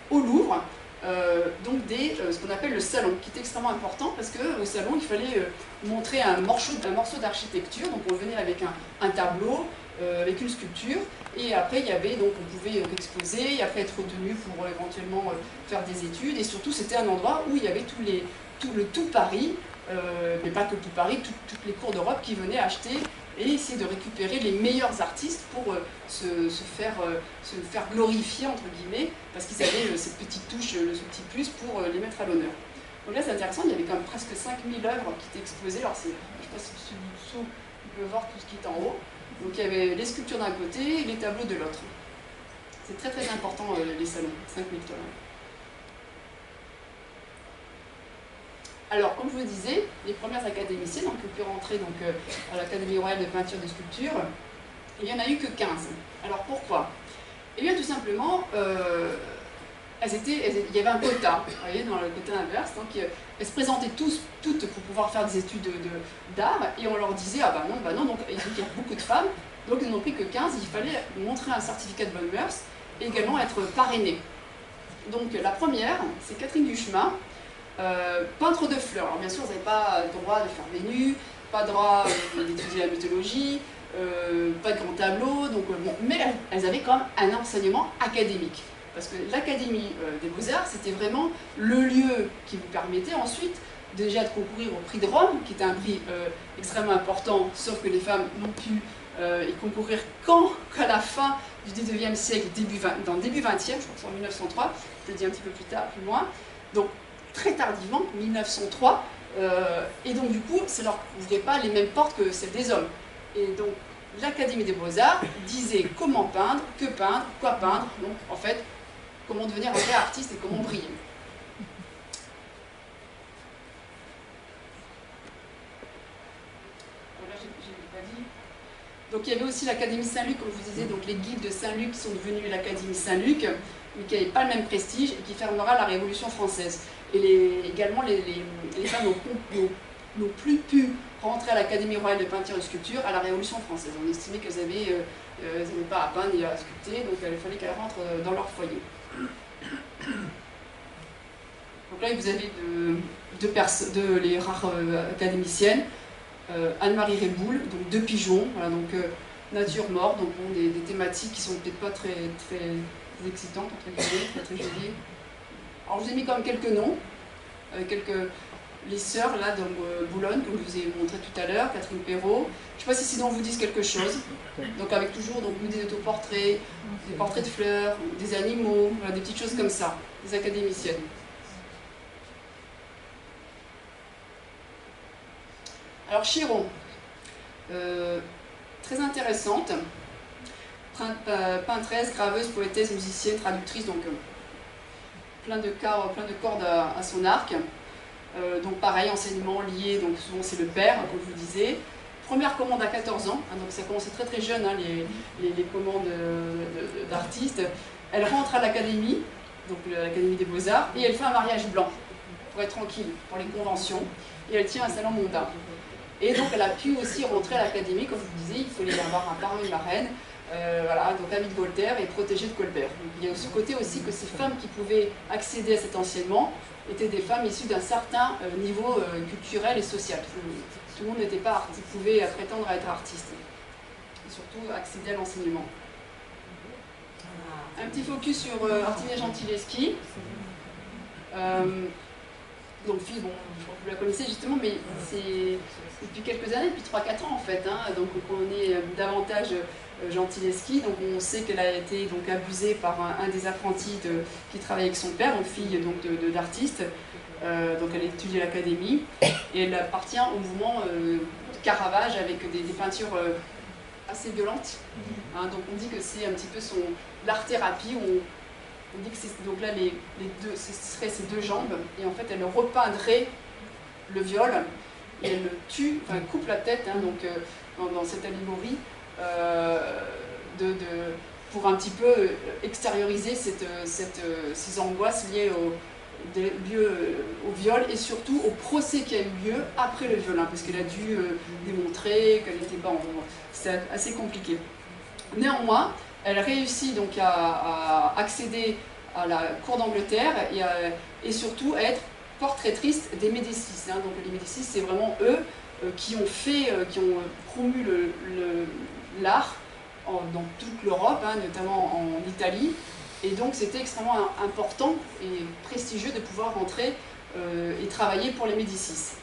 au Louvre, ce qu'on appelle le salon, qui était extrêmement important parce qu'au salon, il fallait montrer un morceau d'architecture, donc on venait avec un tableau, avec une sculpture, et après il y avait, donc on pouvait exposer, et après être retenu pour éventuellement faire des études, et surtout c'était un endroit où il y avait tout Paris, mais pas que tout Paris, toutes les cours d'Europe qui venaient acheter et essayer de récupérer les meilleurs artistes pour se faire glorifier, entre guillemets, parce qu'ils avaient cette petite touche, ce petit plus pour les mettre à l'honneur. Donc là c'est intéressant, il y avait quand même presque 5000 œuvres qui étaient exposées, alors je ne sais pas si celui dessous, on peut voir tout ce qui est en haut. Donc il y avait les sculptures d'un côté et les tableaux de l'autre. C'est très très important les salons, 5000 tonnes. Alors, comme je vous le disais, les premières académiciennes ont pu rentrer donc, à l'Académie royale de peinture et de sculpture, il n'y en a eu que 15. Alors pourquoi? Eh bien tout simplement, il y avait un quota, vous voyez, dans le quota inverse, donc elles se présentaient toutes pour pouvoir faire des études d'art, et on leur disait, ah bah non, donc il y a beaucoup de femmes, donc ils n'ont pris que 15, il fallait montrer un certificat de bonnes mœurs, et également être parrainée. Donc la première, c'est Catherine Duchemin, peintre de fleurs. Alors bien sûr, vous n'avez pas le droit de faire des nus, pas le droit d'étudier la mythologie, pas de grands tableaux, donc, bon, mais elles avaient quand même un enseignement académique. Parce que l'Académie des Beaux-Arts, c'était vraiment le lieu qui vous permettait ensuite déjà de concourir au prix de Rome, qui était un prix extrêmement important, sauf que les femmes n'ont pu y concourir qu'à la fin du 19e siècle, dans le début 20e, je crois que c'est en 1903, je le dis un petit peu plus tard, plus loin, donc très tardivement, 1903, et donc du coup, ça ne leur ouvrait pas les mêmes portes que celles des hommes. Et donc, l'Académie des Beaux-Arts disait comment peindre, que peindre, quoi peindre, donc en fait, comment devenir un vrai artiste et comment briller. Voilà, j'ai pas dit. Donc il y avait aussi l'Académie Saint-Luc, comme je vous disais, donc les guides de Saint-Luc qui sont devenus l'Académie Saint-Luc, mais qui n'avaient pas le même prestige et qui fermera la Révolution française. Et également, les femmes n'ont plus pu rentrer à l'Académie royale de peinture et de sculpture à la Révolution française. On estimait qu'elles n'avaient pas à peindre ni à sculpter, donc il fallait qu'elles rentrent dans leur foyer. Donc là, vous avez deux les rares académiciennes, Anne-Marie Réboul, donc deux pigeons, voilà, donc nature morte, donc bon, des thématiques qui sont peut-être pas très excitantes, très jolies. Alors je vous ai mis quand même quelques noms, les sœurs là dans Boulogne, comme je vous ai montré tout à l'heure, Catherine Perrault. Je ne sais pas si ces noms vous disent quelque chose. Donc avec toujours donc, des autoportraits, des portraits de fleurs, des animaux, voilà, des petites choses comme ça, des académiciennes. Alors Chiron, très intéressante, peintresse, graveuse, poétesse, musicienne, traductrice, donc plein de cordes à son arc. Donc pareil, enseignement lié, donc souvent c'est le père, comme je vous disais. Première commande à 14 ans, hein, donc ça a commencé très jeune, hein, les commandes d'artistes. Elle rentre à l'académie, donc l'Académie des Beaux-Arts, et elle fait un mariage blanc, pour être tranquille, pour les conventions, et elle tient un salon mondain. Et donc elle a pu aussi rentrer à l'académie, comme je vous disais, il fallait avoir un parrain et une marraine, voilà, donc ami de Voltaire et protégé de Colbert. Donc, il y a ce côté aussi que ces femmes qui pouvaient accéder à cet enseignement étaient des femmes issues d'un certain niveau culturel et social. Tout le monde n'était pas artiste, pouvait prétendre à être artiste, et surtout accéder à l'enseignement. Un petit focus sur Artemisia Gentileschi. Donc fille, bon, je crois que vous la connaissez justement, mais c'est depuis quelques années, depuis 3-4 ans en fait, hein, donc on est davantage Gentileschi, donc on sait qu'elle a été donc abusée par un des apprentis qui travaille avec son père, donc fille d'artiste, donc elle étudie à l'académie, et elle appartient au mouvement Caravage avec des peintures assez violentes, hein, donc on dit que c'est un petit peu l'art-thérapie, on dit que c'est donc là ce seraient ses deux jambes, et en fait elle repeindrait le viol, et elle le tue, enfin elle coupe la tête, hein, donc dans cette allégorie, pour un petit peu extérioriser ces angoisses liées au viol et surtout au procès qui a eu lieu après le viol, hein, parce qu'elle a dû démontrer qu'elle n'était pas en... C'est assez compliqué. Néanmoins, elle réussit donc à accéder à la cour d'Angleterre et surtout à être portraitrice des Médicis. Hein. Donc les Médicis, c'est vraiment eux qui ont promu l'art dans toute l'Europe, hein, notamment en Italie. Et donc c'était extrêmement important et prestigieux de pouvoir rentrer et travailler pour les Médicis.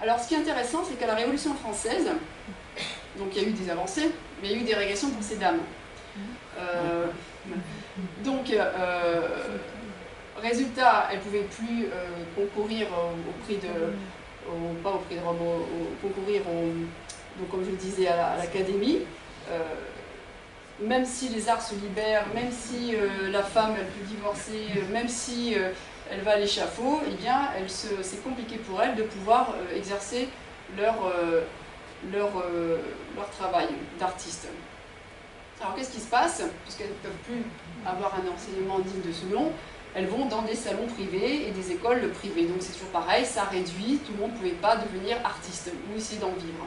Alors ce qui est intéressant, c'est qu'à la Révolution française, donc il y a eu des avancées, mais il y a eu des régressions pour ces dames. Résultat, elles ne pouvaient plus concourir au prix de... pas au prix de Rome, concourir, donc, comme je le disais, à l'académie. même si les arts se libèrent, même si la femme elle peut divorcer, même si elle va à l'échafaud, eh bien c'est compliqué pour elle de pouvoir exercer leur travail d'artiste. Alors qu'est-ce qui se passe? Puisqu'elles ne peuvent plus avoir un enseignement digne de ce nom, elles vont dans des salons privés et des écoles privées. Donc c'est toujours pareil, ça réduit, tout le monde ne pouvait pas devenir artiste ou essayer d'en vivre.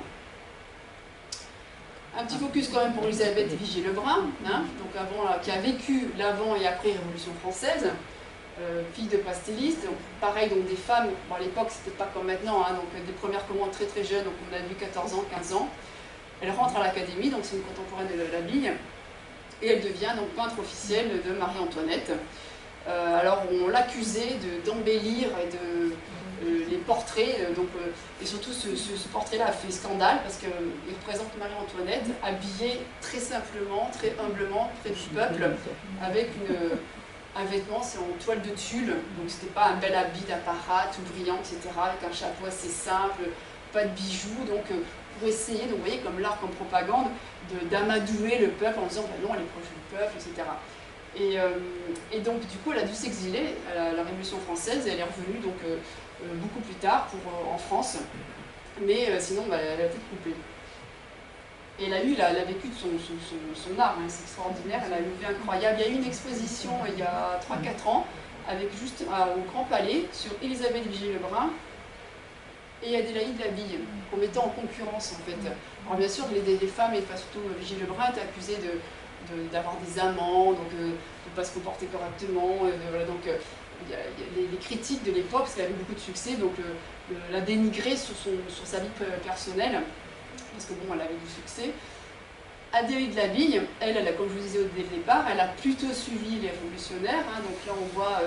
Un petit focus quand même pour Elisabeth Vigée-Lebrun, hein, donc qui a vécu l'avant et après Révolution française, fille de pasteliste, donc, pareil, donc des femmes, bon, à l'époque c'était pas comme maintenant, hein, donc des premières commandes très très jeunes, donc on a vu 14 ans, 15 ans. Elle rentre à l'académie, donc c'est une contemporaine de la Bille, et elle devient donc peintre officielle de Marie-Antoinette. Alors on l'accusait d'embellir les portraits, et surtout ce portrait-là a fait scandale parce qu'il représente Marie-Antoinette habillée très simplement, très humblement, près du peuple, avec un vêtement, c'est en toile de tulle, donc c'était pas un bel habit d'apparat, tout brillant, etc., avec un chapeau assez simple, pas de bijoux, donc pour essayer, donc vous voyez, comme l'art, comme propagande, d'amadouer le peuple en disant bah non, elle est proche du peuple, etc. Et donc, du coup, elle a dû s'exiler à la Révolution française et elle est revenue donc, beaucoup plus tard en France, mais sinon, bah, elle a été coupée. Et elle a vécu de son art, hein, c'est extraordinaire, elle a une vie incroyable. Il y a eu une exposition il y a 3-4 ans, avec juste au Grand Palais, sur Elisabeth Vigée-Lebrun et Adélaïde Labille, en mettant en concurrence en fait. Alors bien sûr, les femmes, et surtout Vigée-Lebrun, étaient accusées d'avoir des amants, donc de ne pas se comporter correctement. Voilà, donc les critiques de l'époque, parce qu'elle avait beaucoup de succès, donc la dénigrer sur sa vie personnelle, parce que bon, elle avait du succès. Adélaïde Labille, elle a, comme je vous disais dès le départ, elle a plutôt suivi les révolutionnaires, hein, donc là on voit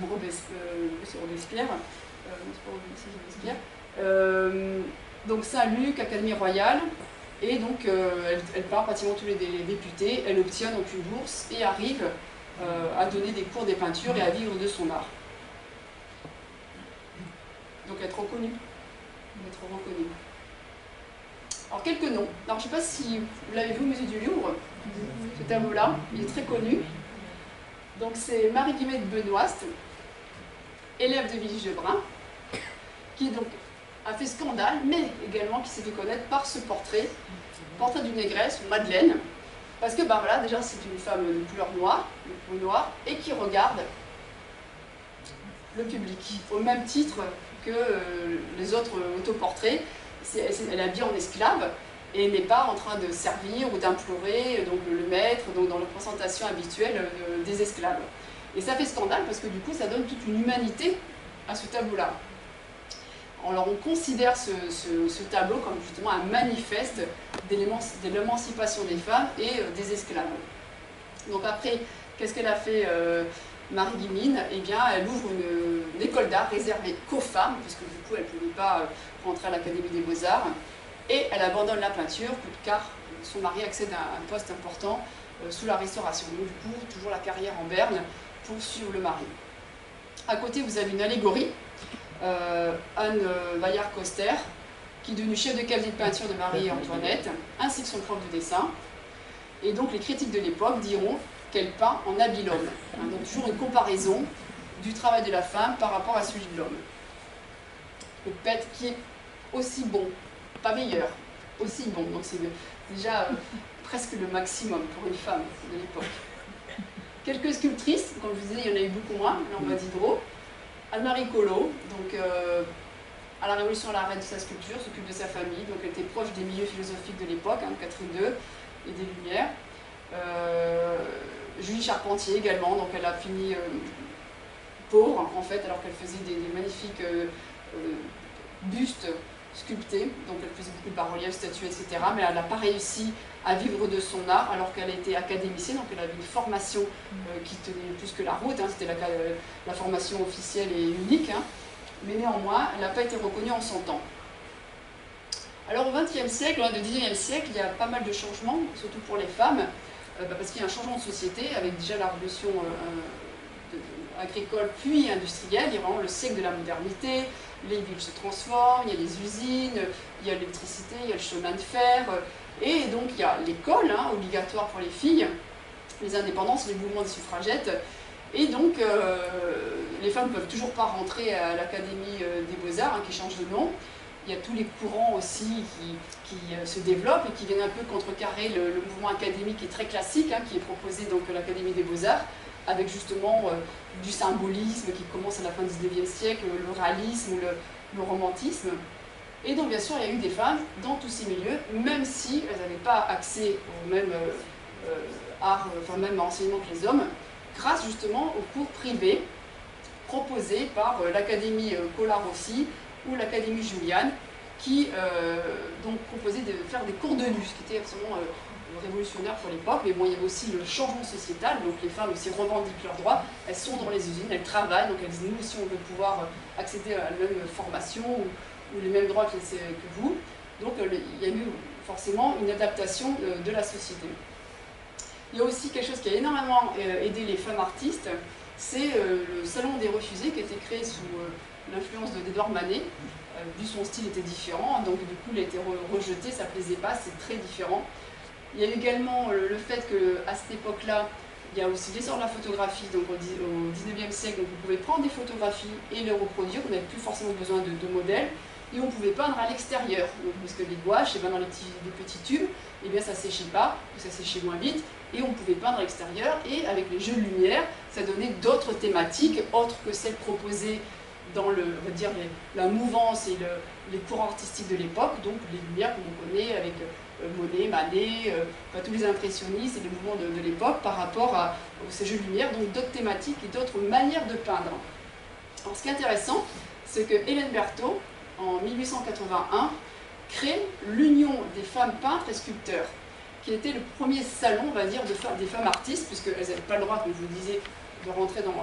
Robespierre, donc Saint-Luc, Académie Royale, et donc elle part pratiquement tous les députés, elle obtient donc une bourse et arrive à donner des cours des peintures et à vivre de son art. Donc être reconnue. Alors quelques noms. Alors je ne sais pas si vous l'avez vu au musée du Louvre, ce tableau-là, il est très connu. Donc c'est Marie-Guillemette Benoist, élève de Vigée-Lebrun, qui donc a fait scandale, mais également qui s'est fait connaître par ce portrait d'une négresse, Madeleine, parce que bah, voilà, déjà c'est une femme de couleur noire, et qui regarde le public, au même titre que les autres autoportraits. Elle est habillée en esclave et n'est pas en train de servir ou d'implorer donc le maître, donc dans la représentation habituelle des esclaves. Et ça fait scandale parce que du coup ça donne toute une humanité à ce tableau-là. Alors on considère ce tableau comme justement un manifeste de l'émancipation des femmes et des esclaves. Donc après, qu'est-ce qu'elle a fait Marie-Guillemine? Eh bien, elle ouvre une école d'art réservée qu'aux femmes, puisque du coup, elle ne pouvait pas rentrer à l'Académie des Beaux-Arts, et elle abandonne la peinture, car son mari accède à un poste important sous la Restauration. Donc du coup, toujours la carrière en berne pour suivre le mari. À côté, vous avez une allégorie, Anne Vaillard-Coster, qui est devenue chef de cabinet de peinture de Marie-Antoinette, ainsi que son prof de dessin. Et donc, les critiques de l'époque diront qu'elle peint en habile homme. Hein, donc toujours une comparaison du travail de la femme par rapport à celui de l'homme. Le peintre qui est aussi bon, pas meilleur, aussi bon. Donc c'est déjà presque le maximum pour une femme de l'époque. Quelques sculptrices, comme je vous disais, il y en a eu beaucoup moins, là on va Diderot. Anne-Marie Collot, donc à la Révolution, elle arrête de sa sculpture, s'occupe de sa famille, donc elle était proche des milieux philosophiques de l'époque, hein, Catherine II et des Lumières. Julie Charpentier également, donc elle a fini pauvre en fait, alors qu'elle faisait des magnifiques bustes sculptés, donc elle faisait beaucoup de bas-reliefs, statues, etc. Mais elle n'a pas réussi à vivre de son art alors qu'elle était académicienne, donc elle avait une formation qui tenait plus que la route, hein, c'était la formation officielle et unique, hein, mais néanmoins elle n'a pas été reconnue en son temps. Alors au XXe siècle, au XIXe siècle, il y a pas mal de changements, surtout pour les femmes, parce qu'il y a un changement de société avec déjà la révolution agricole puis industrielle. Il y a vraiment le siècle de la modernité, les villes se transforment, il y a les usines, il y a l'électricité, il y a le chemin de fer, Et donc il y a l'école, hein, obligatoire pour les filles, les indépendances, les mouvements des suffragettes, et donc les femmes ne peuvent toujours pas rentrer à l'Académie des Beaux-Arts, hein, qui change de nom. Il y a tous les courants aussi qui se développent et qui viennent un peu contrecarrer le mouvement académique qui est très classique, hein, qui est proposé donc l'Académie des Beaux-Arts, avec justement du symbolisme qui commence à la fin du XIXe siècle, le réalisme ou le romantisme. Et donc bien sûr il y a eu des femmes dans tous ces milieux, même si elles n'avaient pas accès au même art, enfin même enseignement que les hommes, grâce justement aux cours privés proposés par l'Académie Colarossi ou l'Académie Julian, qui donc proposait de faire des cours de nu, ce qui était absolument révolutionnaire pour l'époque. Mais bon, il y avait aussi le changement sociétal, donc les femmes aussi revendiquent leurs droits, elles sont dans les usines, elles travaillent, donc elles disent nous aussi on veut pouvoir accéder à la même formation ou les mêmes droits que vous. Donc il y a eu forcément une adaptation de la société. Il y a aussi quelque chose qui a énormément aidé les femmes artistes, c'est le Salon des Refusés qui a été créé sous l'influence d'Édouard Manet. Vu son style était différent, donc du coup il a été rejeté, ça ne plaisait pas, c'est très différent. Il y a également le fait qu'à cette époque-là, il y a aussi l'essor de la photographie, donc au 19e siècle, donc vous pouvez prendre des photographies et les reproduire, vous n'avez plus forcément besoin de modèles, et on pouvait peindre à l'extérieur, parce que les gouaches, dans les petits tubes, eh bien ça ne séchait pas, ou ça séchait moins vite, et on pouvait peindre à l'extérieur, et avec les jeux de lumière, ça donnait d'autres thématiques, autres que celles proposées dans on va dire, la mouvance et les courants artistiques de l'époque, donc les lumières que l'on connaît avec Monet, Manet, tous les impressionnistes et les mouvements de l'époque par rapport à ces jeux de lumière, donc d'autres thématiques et d'autres manières de peindre. Alors ce qui est intéressant, c'est que Hélène Berthaud, en 1881, crée l'Union des femmes peintres et sculpteurs, qui était le premier salon, on va dire, des femmes artistes, puisqu'elles n'avaient pas le droit, comme je vous le disais, de rentrer dans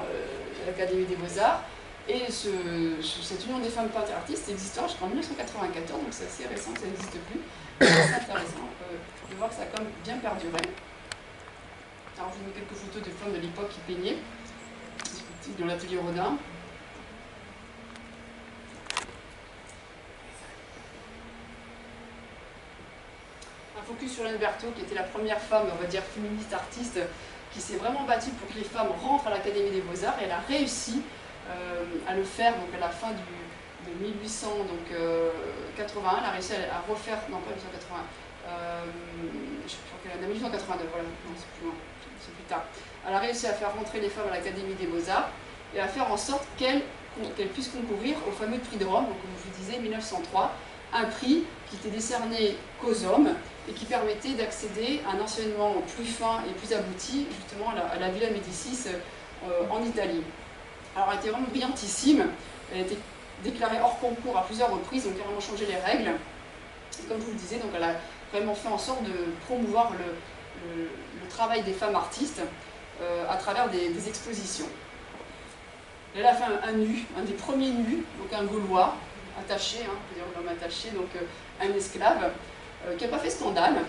l'Académie des Beaux-Arts. Et cette union des femmes peintres et artistes existera jusqu'en 1994, donc c'est assez récent que ça n'existe plus. C'est assez intéressant de voir que ça a quand même bien perduré. Alors je vous mets quelques photos de femmes de l'époque qui peignaient, dans l'atelier Rodin. Un focus sur Hélène Berthaud, qui était la première femme, on va dire, féministe artiste, qui s'est vraiment battue pour que les femmes rentrent à l'Académie des Beaux-Arts, et elle a réussi à le faire donc à la fin de 1881, elle a réussi à refaire, non pas 1880, je crois qu'elle a 1882, voilà, non c'est plus loin, c'est plus tard. Elle a réussi à faire rentrer les femmes à l'Académie des Beaux-Arts et à faire en sorte qu'elles puissent concourir au fameux prix de Rome, donc comme je vous disais, 1903, un prix qui était décerné qu'aux hommes et qui permettait d'accéder à un enseignement plus fin et plus abouti, justement à la Villa Médicis en Italie. Alors elle était vraiment brillantissime, elle a été déclarée hors concours à plusieurs reprises, donc carrément changé les règles. Et comme je vous le disais, donc elle a vraiment fait en sorte de promouvoir le travail des femmes artistes à travers des expositions. Elle a fait un nu, un des premiers nus, donc un Gaulois, attaché, hein, on peut dire l'homme attaché, donc un esclave, qui n'a pas fait scandale.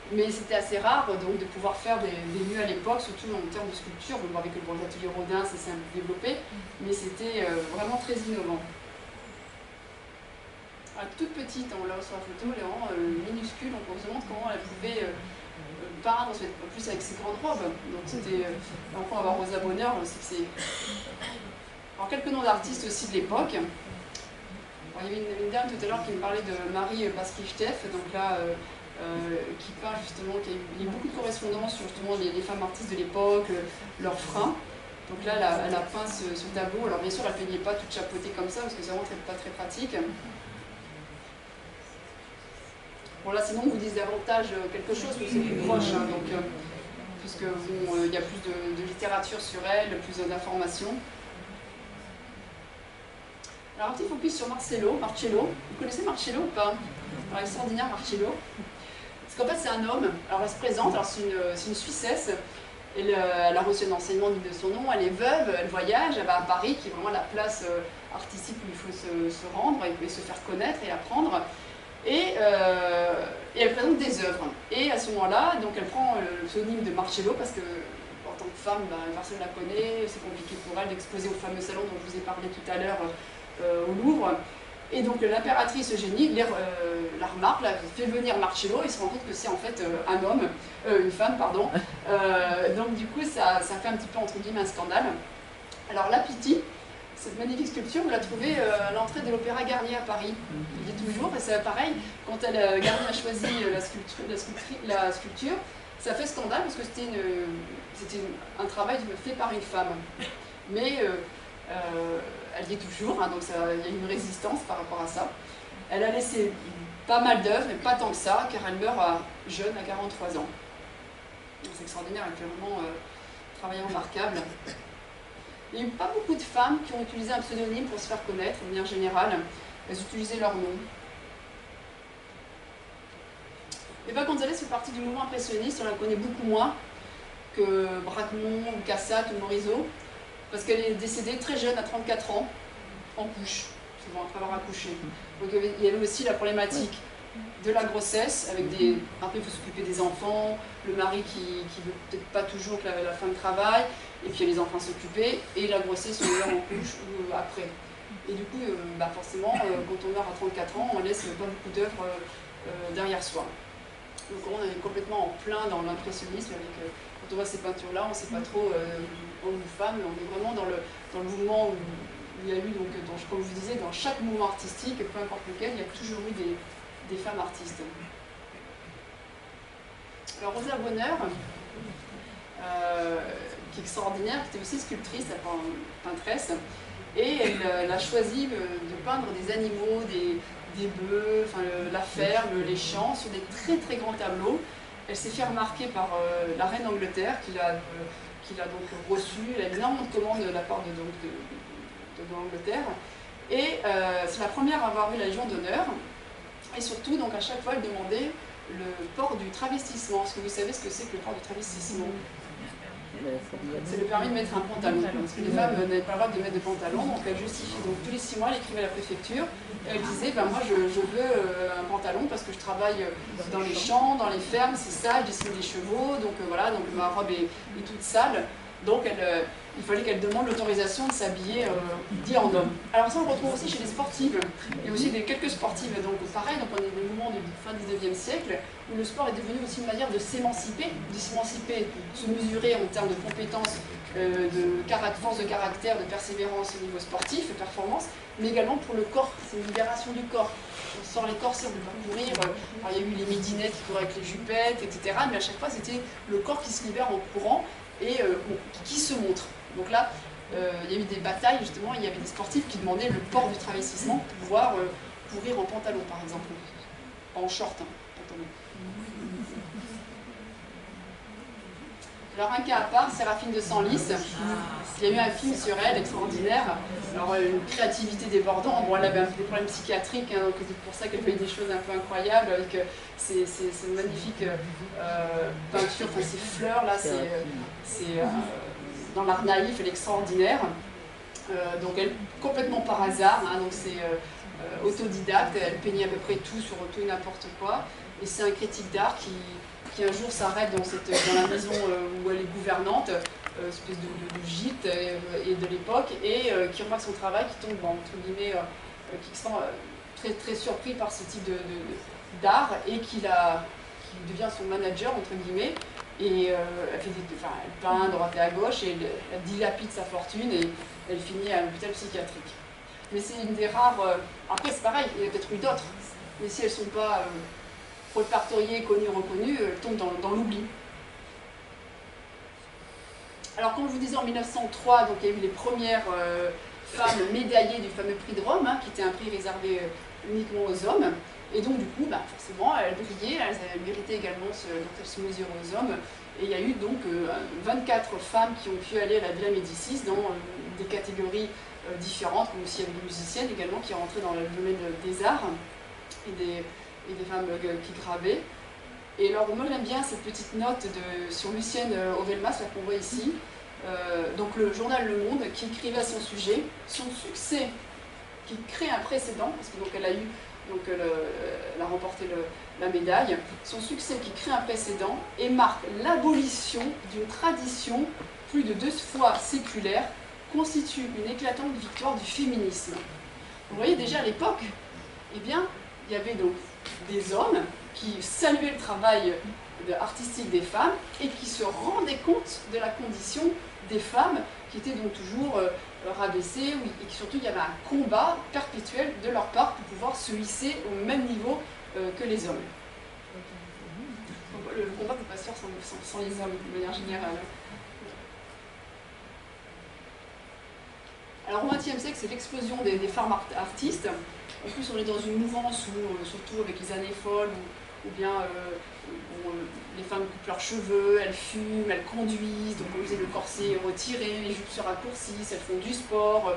Mais c'était assez rare donc, de pouvoir faire des nus à l'époque, surtout en termes de sculpture. Vous voyez que bon, l'atelier Rodin, c'est un peu développé, mais c'était vraiment très innovant. Alors, toute petite, on l'a sur la photo, elle est vraiment minuscule, donc on se demande comment elle pouvait peindre, en plus avec ses grandes robes. Donc c'était, on va voir Rosa Bonheur, c'est que c'est... Alors quelques noms d'artistes aussi de l'époque. Il y avait une dame tout à l'heure qui me parlait de Marie Baskichtef, donc là... qui parle justement, il y a beaucoup de correspondances sur justement les femmes artistes de l'époque, leurs freins. Donc là, elle a peint ce tableau. Alors bien sûr, elle ne peignait pas toute chapeautée comme ça, parce que c'est vraiment pas très pratique. Bon là, sinon, vous disent davantage quelque chose, que c'est plus proche, hein, donc, puisque bon, il y a plus de littérature sur elle, plus d'informations. Alors un petit focus sur Marcello. Vous connaissez Marcello ou pas? Alors extraordinaire Marcello. Parce qu'en fait c'est un homme, alors elle se présente, alors c'est une Suissesse, elle a reçu un enseignement digne de son nom, elle est veuve, elle voyage, elle va à Paris qui est vraiment la place artistique où il faut se rendre et se faire connaître et apprendre. Et elle présente des œuvres. Et à ce moment-là, donc elle prend le pseudonyme de Marcello parce que en tant que femme, personne ne la connaît, c'est compliqué pour elle d'exposer au fameux salon dont je vous ai parlé tout à l'heure au Louvre. Et donc l'impératrice Eugénie la remarque, la fait venir Marcello et se rend compte que c'est en fait un homme, une femme, pardon. Donc du coup, ça fait un petit peu entre guillemets un scandale. Alors la Pitti, cette magnifique sculpture, vous la trouvez à l'entrée de l'Opéra Garnier à Paris. Il dit toujours, et c'est pareil, quand Garnier a choisi la sculpture, ça fait scandale parce que c'était un travail fait par une femme. Mais elle y est toujours, hein, donc il y a une résistance par rapport à ça. Elle a laissé pas mal d'œuvres, mais pas tant que ça, car elle meurt jeune, à 43 ans. C'est extraordinaire, elle fait vraiment un travail remarquable. Il n'y a eu pas beaucoup de femmes qui ont utilisé un pseudonyme pour se faire connaître, de manière générale. Elles utilisaient leur nom. Eva González fait partie du mouvement impressionniste, on la connaît beaucoup moins que Bracquemont, ou Cassatt ou Morisot, parce qu'elle est décédée très jeune, à 34 ans, en couche, souvent après avoir accouché. Donc il y avait aussi la problématique de la grossesse, avec après il faut s'occuper des enfants, le mari qui ne veut peut-être pas toujours que la femme travaille, et puis il y a les enfants à s'occuper, et la grossesse, on meurt en couche ou après. Et du coup, forcément, quand on meurt à 34 ans, on laisse pas beaucoup d'œuvres derrière soi. Donc on est complètement en plein dans l'impressionnisme, avec quand on voit ces peintures-là, on ne sait pas trop homme ou femme, mais on est vraiment dans le mouvement où il y a eu, donc, comme je vous disais, dans chaque mouvement artistique, peu importe lequel, il y a toujours eu des femmes artistes. Alors Rosa Bonheur, qui est extraordinaire, qui était aussi sculptrice, peintresse, et elle a choisi de peindre des animaux, des bœufs, enfin, la ferme, les champs, sur des très très grands tableaux. Elle s'est fait remarquer par la reine d'Angleterre, qui l'a donc reçue. Elle a énormément de commandes de la part de l'Angleterre. Et c'est la première à avoir eu la Légion d'honneur. Et surtout, donc à chaque fois, elle demandait le port du travestissement. Est-ce que vous savez ce que c'est que le port du travestissement? C'est le permis de mettre un pantalon, parce que les femmes n'avaient pas le droit de mettre de pantalon, donc elle justifie. Donc tous les 6 mois, elle écrivait à la préfecture, et elle disait, moi je veux un pantalon parce que je travaille dans les champs, dans les fermes, c'est sale, je dessine des chevaux, donc voilà, donc ma robe est toute sale. Donc il fallait qu'elle demande l'autorisation de s'habiller dit en homme. Alors ça on le retrouve aussi chez les sportives, et aussi quelques sportives, donc pareil, donc on est dans le moment du fin 19e siècle, où le sport est devenu aussi une manière de s'émanciper, se mesurer en termes de compétences, force de caractère, de persévérance au niveau sportif, de performance, mais également pour le corps, c'est une libération du corps. On sort les corsaires de parcourir, alors il y a eu les midinettes qui couraient avec les jupettes, etc., mais à chaque fois c'était le corps qui se libère en courant, et qui se montre. Donc là, il y a eu des batailles, justement, il y avait des sportifs qui demandaient le port du travestissement pour pouvoir courir en pantalon, par exemple. En short, hein, pantalon. Alors un cas à part, Séraphine de Senlis, il y a eu un film sur elle extraordinaire, alors une créativité débordante, bon elle avait des problèmes psychiatriques, hein, donc c'est pour ça qu'elle fait des choses un peu incroyables, avec ces magnifiques peintures, enfin ces fleurs là, c'est dans l'art naïf, elle est extraordinaire, donc elle complètement par hasard, hein, donc c'est autodidacte, elle peignait à peu près tout sur tout et n'importe quoi, et c'est un critique d'art qui un jour s'arrête dans la maison où elle est gouvernante, espèce de gîte et de l'époque, et qui remarque son travail, qui tombe entre guillemets, qui se sent très, très surpris par ce type d'art, et qui devient son manager entre guillemets, et elle peint à droite et à gauche, et elle dilapide sa fortune, et elle finit à l'hôpital psychiatrique. Mais c'est une des rares. Après c'est pareil, il y a peut-être eu d'autres, mais si elles ne sont pas répertoriées, connues, reconnues, elles tombent dans l'oubli. Alors, comme je vous disais, en 1903, donc, il y a eu les premières femmes médaillées du fameux prix de Rome, hein, qui était un prix réservé uniquement aux hommes. Et donc, du coup, forcément, elles brillaient, elles méritaient également dont elles se mesuraient aux hommes. Et il y a eu donc 24 femmes qui ont pu aller à la Villa Médicis dans des catégories différentes, comme aussi il y avait des musiciennes également qui rentraient dans le domaine des arts et des femmes qui gravaient. Et alors, moi j'aime bien cette petite note sur Lucienne Ovelmas, qu'on voit ici, donc le journal Le Monde, qui écrivait à son sujet, son succès qui crée un précédent, parce que donc elle a eu, donc elle a remporté la médaille, son succès qui crée un précédent et marque l'abolition d'une tradition plus de 2 fois séculaire, constitue une éclatante victoire du féminisme. Vous voyez déjà à l'époque, eh bien, il y avait donc des hommes qui saluaient le travail artistique des femmes et qui se rendaient compte de la condition des femmes qui étaient donc toujours rabaissées, et qui surtout il y avait un combat perpétuel de leur part pour pouvoir se hisser au même niveau que les hommes. Donc, le combat ne peut pas se faire sans les hommes de manière générale. Alors au XXe siècle, c'est l'explosion des femmes artistes. En plus, on est dans une mouvance où, surtout avec les années folles, où bien les femmes coupent leurs cheveux, elles fument, elles conduisent, donc on disait le corset est retiré, les jupes se raccourcissent, elles font du sport,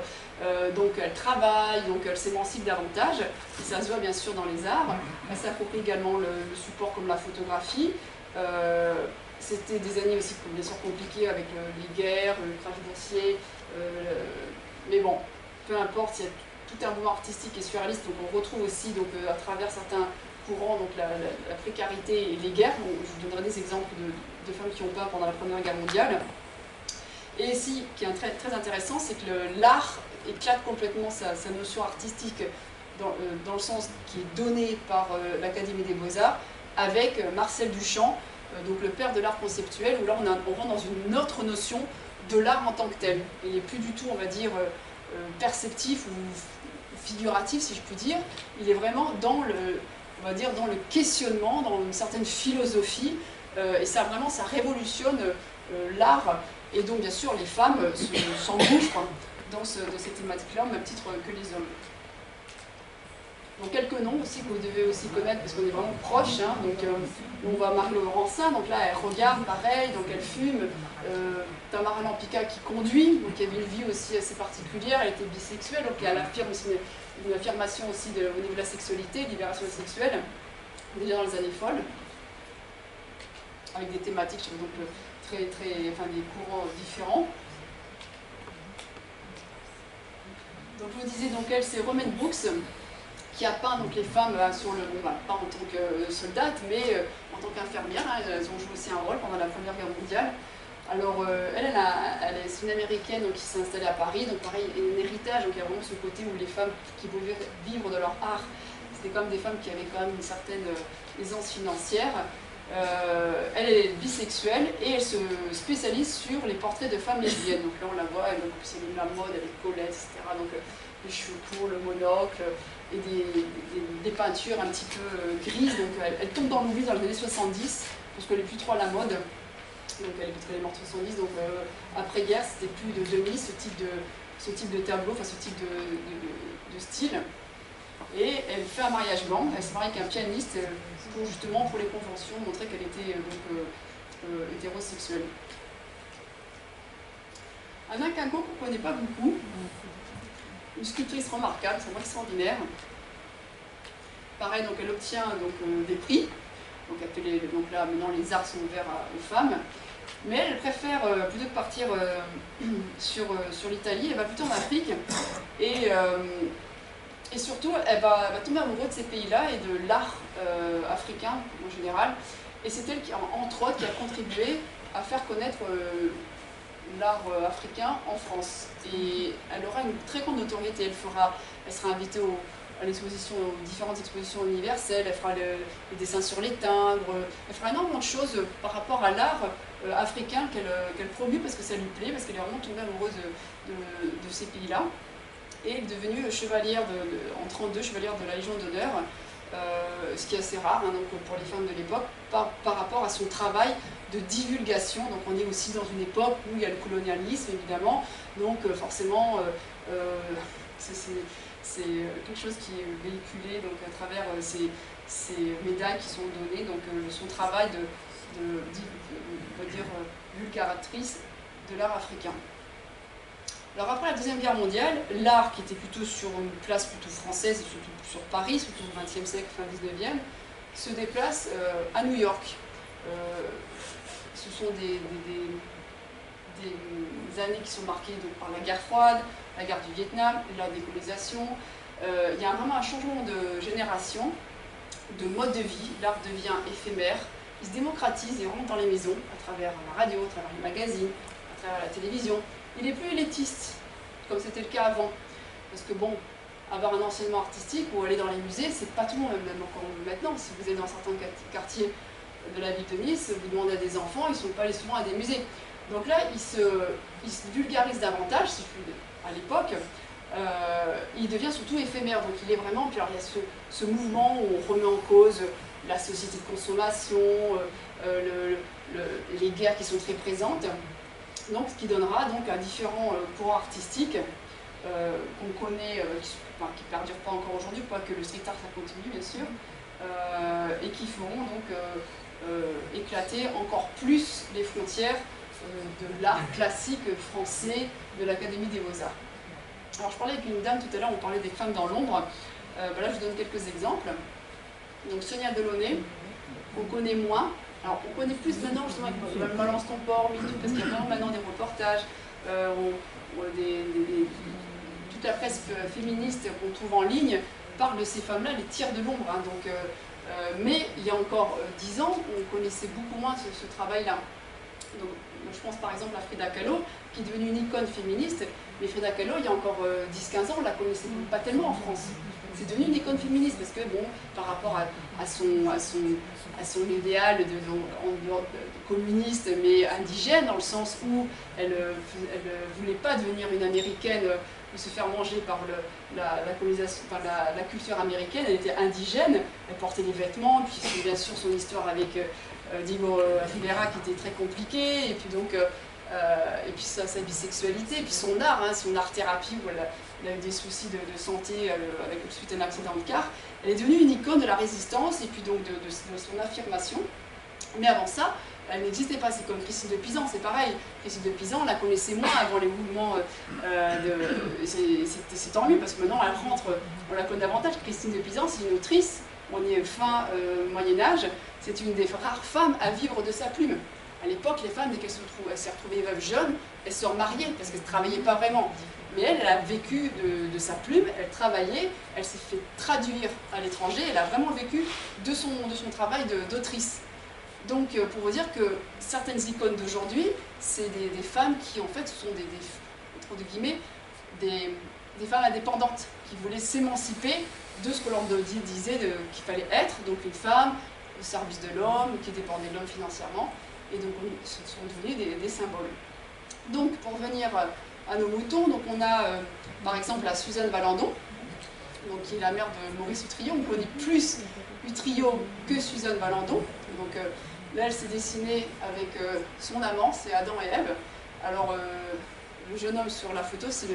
donc elles travaillent, donc elles s'émancipent davantage. Et ça se voit bien sûr dans les arts. Elles s'approprient également le support comme la photographie. C'était des années aussi bien sûr compliquées avec les guerres, le crash boursier, mais bon, peu importe, il y a tout un mouvement artistique et surréaliste, donc on retrouve aussi donc, à travers certains courants donc la précarité et les guerres. Bon, je vous donnerai des exemples de femmes qui ont peint pendant la Première Guerre mondiale. Et ici, qui est très intéressant, c'est que l'art éclate complètement sa notion artistique dans le sens qui est donné par l'Académie des Beaux-Arts avec Marcel Duchamp, donc le père de l'art conceptuel, où là on rentre dans une autre notion de l'art en tant que tel. Il n'est plus du tout, on va dire, perceptif ou figuratif, si je puis dire. Il est vraiment dans on va dire, dans le questionnement, dans une certaine philosophie, et ça vraiment, ça révolutionne l'art. Et donc, bien sûr, les femmes s'engouffrent dans cette thématique-là, au même titre que les hommes. Donc quelques noms aussi que vous devez aussi connaître parce qu'on est vraiment proches. Hein. Donc on voit Marlo Laurencin, donc là elle regarde pareil, donc elle fume. Tamara Lampika qui conduit, donc il y avait une vie aussi assez particulière, elle était bisexuelle, donc elle affirme aussi une affirmation aussi au niveau de la sexualité, libération sexuelle, déjà dans les années folles, avec des thématiques donc enfin des courants différents. Donc je vous disais donc elle c'est Romaine Brooks, qui a peint donc, les femmes sur le pas en tant que soldate, mais en tant qu'infirmière. Hein, elles ont joué aussi un rôle pendant la Première Guerre mondiale. Alors, c'est une américaine donc, qui s'est installée à Paris, donc pareil, un héritage, donc il y a vraiment ce côté où les femmes qui pouvaient vivre de leur art, c'était quand même des femmes qui avaient quand même une certaine aisance financière. Elle est bisexuelle et elle se spécialise sur les portraits de femmes lesbiennes. Donc là, on la voit, elle c'est la mode avec Colette, etc. Donc les cheveux courts, le monocle, et des peintures un petit peu grises. Donc elle tombe dans l'oubli dans les années 70, parce qu'elle n'est plus trop à la mode. Donc elle est morte en 70, donc après-guerre, c'était plus de 2000, ce type de tableau, enfin ce type de style. Et elle fait un mariage blanc, elle se marie avec un pianiste justement pour les conventions, montrer qu'elle était hétérosexuelle. Anna Quinco, qu'on ne connaît pas beaucoup, une sculptrice remarquable, c'est vraiment extraordinaire. Pareil, donc elle obtient donc, des prix, donc là maintenant les arts sont ouverts aux femmes, mais elle préfère, plutôt que partir sur l'Italie, elle va plutôt en Afrique, et surtout elle va tomber amoureuse de ces pays-là et de l'art africain en général, et c'est elle qui, entre autres, qui a contribué à faire connaître l'art africain en France. Et elle aura une très grande notoriété, elle sera invitée à l'exposition, aux différentes expositions universelles, elle fera les dessins sur les timbres, elle fera énormément de choses par rapport à l'art africain qu'elle promue parce que ça lui plaît, parce qu'elle est vraiment tombée amoureuse de ces pays-là. Et elle est devenue chevalière en 1932, chevalière de la Légion d'honneur, ce qui est assez rare hein, donc pour les femmes de l'époque, par rapport à son travail de divulgation. Donc on est aussi dans une époque où il y a le colonialisme évidemment, donc forcément c'est quelque chose qui est véhiculé donc, à travers ces médailles qui sont données, donc son travail on va dire, vulgarisatrice de l'art africain. Alors après la Deuxième Guerre mondiale, l'art qui était plutôt sur une place plutôt française, et surtout sur Paris, surtout au XXe siècle, fin XIXe, se déplace à New York. Ce sont des années qui sont marquées donc, par la guerre froide, la guerre du Vietnam, la décolonisation. Il y a vraiment un changement de génération, de mode de vie. L'art devient éphémère, il se démocratise, il rentre dans les maisons, à travers la radio, à travers les magazines, à travers la télévision. Il n'est plus élitiste, comme c'était le cas avant. Parce que bon, avoir un enseignement artistique ou aller dans les musées, c'est pas tout le monde, même encore maintenant. Si vous êtes dans certains quartiers de la ville de Nice, vous demandez à des enfants, ils ne sont pas allés souvent à des musées. Donc là, ils se vulgarisent davantage, si je puis dire, à l'époque. Il devient surtout éphémère, donc il est vraiment, puis alors il y a ce mouvement où on remet en cause la société de consommation, les guerres qui sont très présentes, donc ce qui donnera donc à différents courants artistiques qu'on connaît, qui ne perdurent pas encore aujourd'hui, quoique le street art ça continue bien sûr, et qui feront donc éclater encore plus les frontières de l'art classique français de l'Académie des Beaux-Arts. Alors je parlais avec une dame tout à l'heure, on parlait des femmes dans l'ombre. Là je vous donne quelques exemples. Donc Sonia Delaunay, on connaît moins. Alors on connaît plus maintenant justement avec Balance ton port, MeToo, parce qu'il y a vraiment maintenant des reportages, toute la presse féministe qu'on trouve en ligne parle de ces femmes-là, les tire de l'ombre. Hein, mais il y a encore 10 ans, on connaissait beaucoup moins ce travail-là. Donc, je pense par exemple à Frida Kahlo, qui est devenue une icône féministe, mais Frida Kahlo, il y a encore 10-15 ans, on ne la connaissait pas tellement en France. C'est devenu une icône féministe parce que, bon, par rapport à son idéal de communiste, mais indigène, dans le sens où elle ne voulait pas devenir une américaine ou se faire manger par la colonisation, par la culture américaine, elle était indigène, elle portait des vêtements, puis c'est bien sûr son histoire avec Diego Rivera qui était très compliquée, et puis donc et puis sa bisexualité, et puis son art thérapie où elle a eu des soucis de santé suite à un accident de car. Elle est devenue une icône de la résistance et puis donc de son affirmation. Mais avant ça, elle n'existait pas. C'est comme Christine de Pisan, c'est pareil. Christine de Pisan, on la connaissait moins avant les mouvements c'est tant mieux parce que maintenant elle rentre, on la connaît davantage. Christine de Pisan, c'est une autrice, on est fin Moyen-Âge, c'est une des rares femmes à vivre de sa plume. À l'époque, les femmes, dès qu'elles s'est retrouvées veuves jeunes, elles se remariaient parce qu'elles ne travaillaient pas vraiment. Mais elle a vécu de sa plume, elle travaillait, elle s'est fait traduire à l'étranger, elle a vraiment vécu de son travail d'autrice. Donc, pour vous dire que certaines icônes d'aujourd'hui, c'est des femmes qui, en fait, sont entre guillemets, des femmes indépendantes, qui voulaient s'émanciper de ce que l'on disait qu'il fallait être, donc une femme au service de l'homme, qui dépendait de l'homme financièrement, et donc ce sont devenus des symboles. Donc, pour revenir à nos moutons, donc on a par exemple la Suzanne Valandon, donc, qui est la mère de Maurice Utrillo. On connaît plus Utrillo que Suzanne Valandon. Donc là, elle s'est dessinée avec son amant, c'est Adam et Ève. Alors, le jeune homme sur la photo, c'est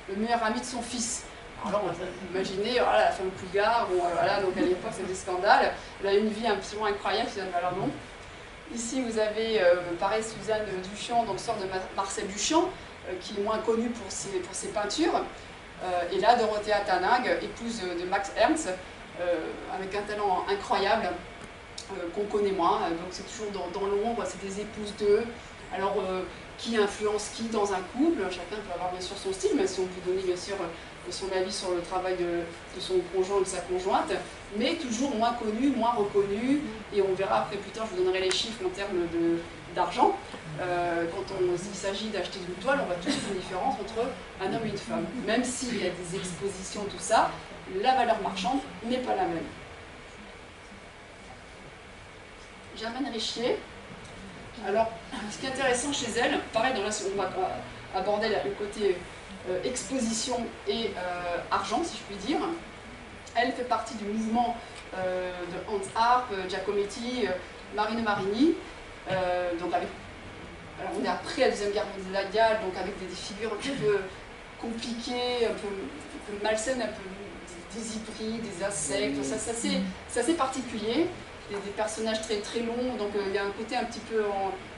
le meilleur ami de son fils. Alors là, on peut imaginer, voilà, la femme cougar, bon, voilà, donc à l'époque, c'est des scandales. Elle a une vie absolument incroyable, Suzanne Valandon. Ici, vous avez, pareil, Suzanne Duchamp, donc sœur de Marcel Duchamp, qui est moins connue pour ses peintures. Et là, Dorothea Taning, épouse de Max Ernst, avec un talent incroyable qu'on connaît moins. Donc c'est toujours dans l'ombre, c'est des épouses d'eux. Alors, qui influence qui dans un couple? Chacun peut avoir bien sûr son style, même si on peut donner bien sûr son avis sur le travail de son conjoint ou de sa conjointe, mais toujours moins connu, moins reconnu. Et on verra après plus tard, je vous donnerai les chiffres en termes d'argent. Quand il s'agit d'acheter une toile, on voit toujours une différence entre un homme et une femme. Même s'il y a des expositions, tout ça, la valeur marchande n'est pas la même. Germaine Richier. Alors, ce qui est intéressant chez elle, pareil, on va aborder le côté exposition et argent, si je puis dire. Elle fait partie du mouvement de Hans Arp, Giacometti, Marino Marini, donc avec. Alors on est après la Deuxième Guerre mondiale, donc avec des figures un peu compliquées, un peu malsaines, un peu des hybrides, des insectes, c'est assez particulier, des personnages très très longs, donc il y a un côté un petit peu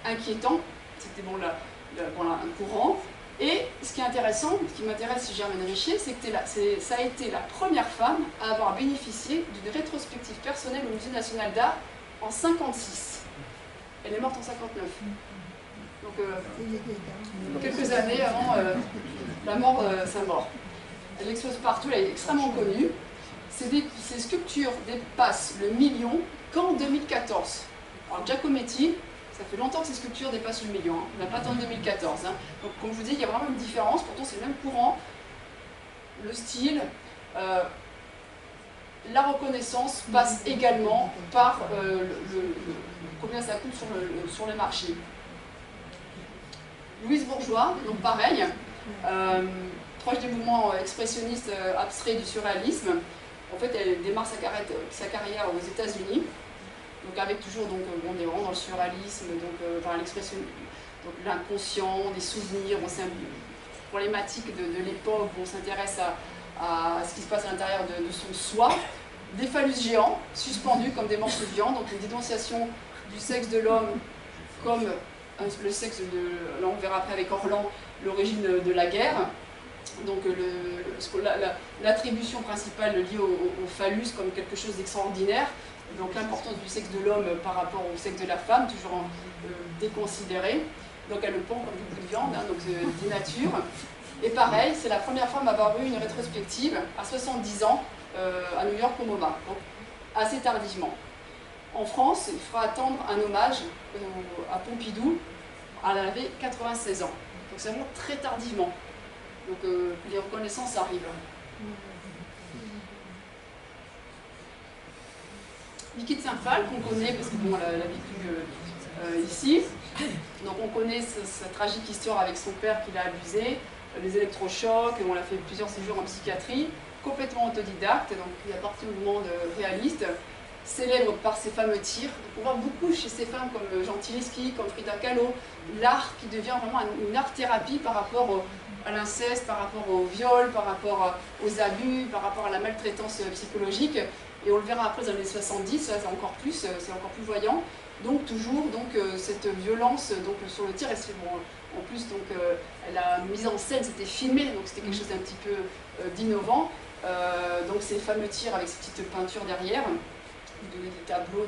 inquiétant, c'était bon, un courant. Et ce qui est intéressant, ce qui m'intéresse chez Germaine Richier, c'est que ça a été la première femme à avoir bénéficié d'une rétrospective personnelle au Musée national d'art en 1956. Elle est morte en 1959. Donc quelques années avant sa mort. Elle expose partout, elle est extrêmement connue. Ses sculptures dépassent le million qu'en 2014. Alors Giacometti, ça fait longtemps que ces sculptures dépassent le million, hein. On n'a pas attendu 2014. Hein. Donc comme je vous dis, il y a vraiment une différence, pourtant c'est le même courant, le style, La reconnaissance passe également par combien ça coûte sur le marché. Louise Bourgeois, donc pareil, proche des mouvements expressionnistes abstraits du surréalisme. En fait, elle démarre sa carrière aux États-Unis, donc avec toujours, donc, on est vraiment dans le surréalisme, donc par l'expression, donc l'inconscient, des souvenirs. Bon, c'est une problématique de l'époque où on s'intéresse à ce qui se passe à l'intérieur de son soi. Des phallus géants, suspendus comme des morceaux de viande, donc une dénonciation du sexe de l'homme comme le sexe de... Là, on verra après avec Orlan l'origine de la guerre. Donc l'attribution principale liée au phallus comme quelque chose d'extraordinaire, donc l'importance du sexe de l'homme par rapport au sexe de la femme, toujours déconsidéré. Donc elle le pend comme du bout de viande, hein, donc dénature. Et pareil, c'est la première femme à avoir eu une rétrospective à 70 ans à New York au MoMA, donc assez tardivement. En France, il faudra attendre un hommage à Pompidou, elle avait 96 ans, donc c'est vraiment très tardivement. Donc les reconnaissances arrivent. Niki de Saint-Phal, qu'on connaît parce que bon, elle a vécu ici. Donc on connaît sa tragique histoire avec son père qui l'a abusé, les électrochocs, on a fait plusieurs séjours en psychiatrie, complètement autodidacte, donc il appartient au mouvement réaliste, célèbre par ses fameux tirs. On voit beaucoup chez ces femmes comme Gentileschi, comme Frida Kahlo, l'art qui devient vraiment une art-thérapie par rapport à l'inceste, par rapport au viol, par rapport aux abus, par rapport à la maltraitance psychologique. Et on le verra après dans les années 70, c'est encore plus voyant. Donc toujours cette violence sur le tir, en plus la mise en scène, c'était filmé, donc c'était quelque chose d'un petit peu d'innovant. Donc ces fameux tirs avec ces petites peintures derrière, des tableaux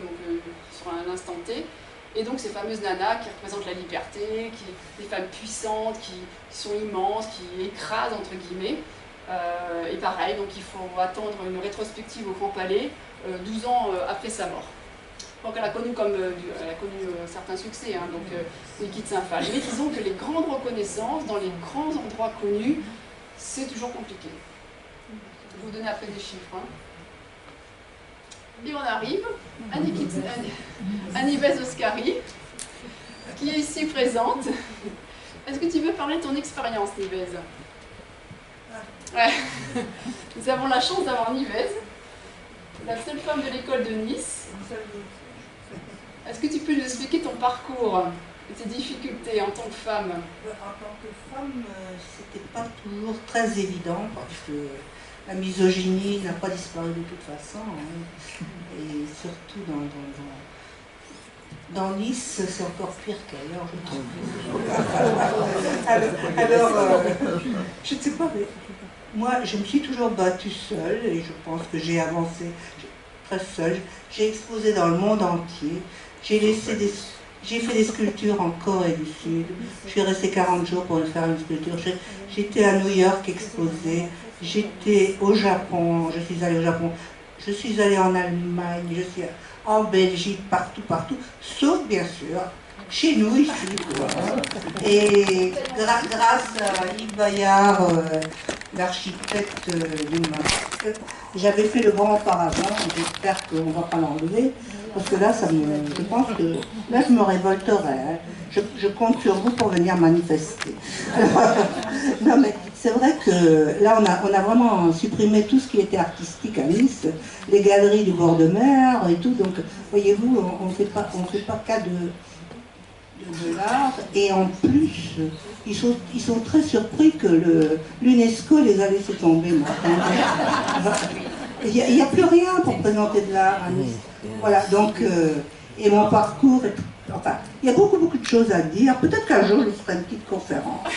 sur un instant T. Et donc ces fameuses nanas qui représentent la liberté, des femmes puissantes, qui sont immenses, qui écrasent entre guillemets. Et pareil, donc il faut attendre une rétrospective au Grand Palais 12 ans après sa mort. Donc elle a connu un certain succès, hein, donc Niki de Saint-Phal. Mais disons que les grandes reconnaissances dans les grands endroits connus, c'est toujours compliqué. Je vais vous donner après des chiffres. Hein. Et on arrive à Nives Oscari, qui est ici présente. Est-ce que tu veux parler de ton expérience, Nives? Ouais. Nous avons la chance d'avoir Nives, la seule femme de l'école de Nice. Est-ce que tu peux nous expliquer ton parcours et tes difficultés en tant que femme? En tant que femme, c'était pas toujours très évident parce que la misogynie n'a pas disparu de toute façon. Hein. Et surtout dans Nice, c'est encore pire qu'ailleurs, je trouve. Alors je ne sais pas, mais moi, je me suis toujours battue seule et je pense que j'ai avancé très seule. J'ai exposé dans le monde entier. J'ai fait des sculptures en Corée du Sud. Je suis restée 40 jours pour faire une sculpture. J'étais à New York exposée. J'étais au Japon. Je suis allée au Japon. Je suis allée en Allemagne. Je suis en Belgique, partout. Sauf, bien sûr, chez nous, ici. Et grâce à Yves Bayard, l'architecte du masque, j'avais fait le grand paravent. J'espère qu'on ne va pas l'enlever. Parce que là, je pense que là, je me révolterais. Hein. Je compte sur vous pour venir manifester. Non, mais c'est vrai que là, on a vraiment supprimé tout ce qui était artistique à Nice, les galeries du bord de mer et tout. Donc, voyez-vous, on ne fait pas cas de l'art. Et en plus, ils sont très surpris que l'UNESCO les a laissés tomber. Il n'y a plus rien pour présenter de l'art à Nice. Voilà, donc, et mon parcours, enfin, il y a beaucoup de choses à dire. Peut-être qu'un jour, je ferai une petite conférence.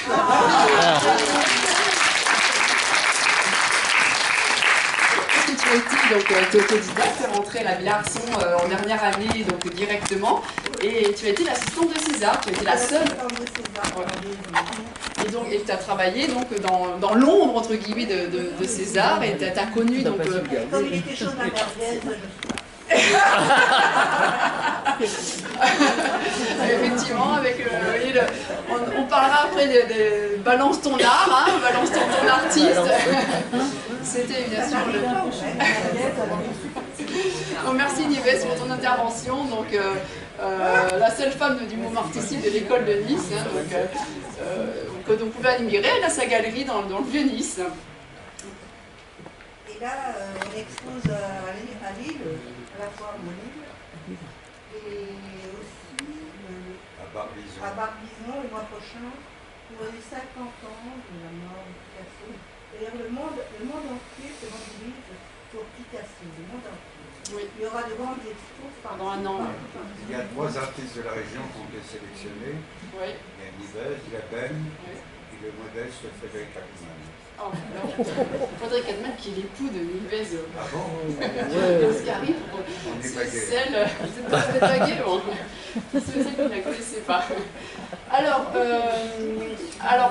Tu es autodidacte, tu es rentrée à la Villa-Arson en dernière année, donc directement, et tu as été l'assistante de César, tu as été la seule. Et tu as travaillé donc dans l'ombre entre guillemets de César, et tu as connu donc. Comme il était chaud à merguez, Effectivement, avec vous voyez, on parlera après de balance ton art, hein, balance ton artiste. C'était bien sûr le... Donc, merci Nives pour ton intervention. Donc, la seule femme du mouvement artistique de l'école de Nice, hein, que vous pouvez admirer, elle a sa galerie dans le vieux Nice. Et là, on expose à Lille, à la fois mon livre, et aussi à Barbizon le mois prochain, pour les 50 ans de la mort de Picasso. D'ailleurs, le monde entier se mobilise pour Picasso, le monde entier. Oui. Il y aura de grandes expos pendant un an. Il y a 3 artistes de la région qui ont été sélectionnés. Oui. Il y a Nives, il y a Ben, et le modeste Frédéric Ackermann. Oh, Frédéric Ackermann qui est l'époux de Nives. Ah bon? Ce qui arrive, c'est celle... C'est bagué, bon. C'est celle qui ne la connaissait pas. Alors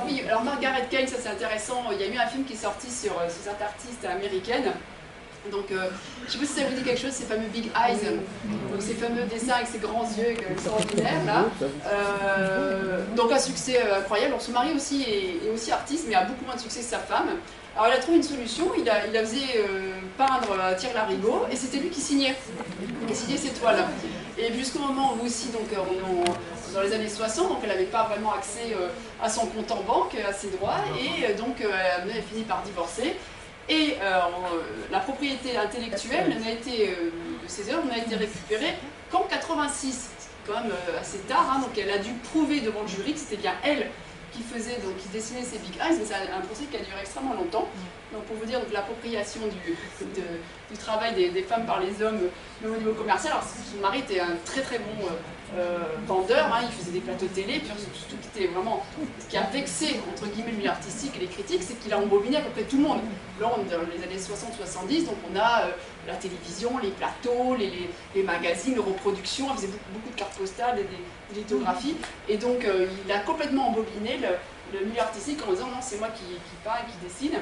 oui, alors Margaret Kane, ça c'est intéressant. Il y a eu un film qui est sorti sur cette artiste américaine. Donc, je ne sais pas si ça vous dit quelque chose, ces fameux Big Eyes, donc ces fameux dessins avec ces grands yeux extraordinaires là. Donc un succès incroyable. Alors, son mari aussi est aussi artiste, mais a beaucoup moins de succès que sa femme. Alors il a trouvé une solution, il a faisait peindre Thierry Larigot, et c'était lui qui signait ses toiles. Et jusqu'au moment où aussi, donc, dans les années 60, donc elle n'avait pas vraiment accès à son compte en banque, à ses droits, et donc elle a fini par divorcer. Et la propriété intellectuelle de ces œuvres n'a été récupérée qu'en 86, c'est quand même assez tard, hein, donc elle a dû prouver devant le jury que c'était bien elle qui dessinait ces Big Eyes, mais c'est un procès qui a duré extrêmement longtemps. Donc pour vous dire, l'appropriation du travail des femmes par les hommes, même au niveau commercial. Alors son mari était un très très bon vendeur, hein, il faisait des plateaux de télé, puis surtout ce qui a vexé entre guillemets le milieu artistique et les critiques, c'est qu'il a embobiné à peu près tout le monde. Là, on est dans les années 60-70, donc on a la télévision, les plateaux, les magazines, les reproductions, il faisait beaucoup de cartes postales et des lithographies, et donc il a complètement embobiné le milieu artistique en disant non, c'est moi qui peins et qui dessine.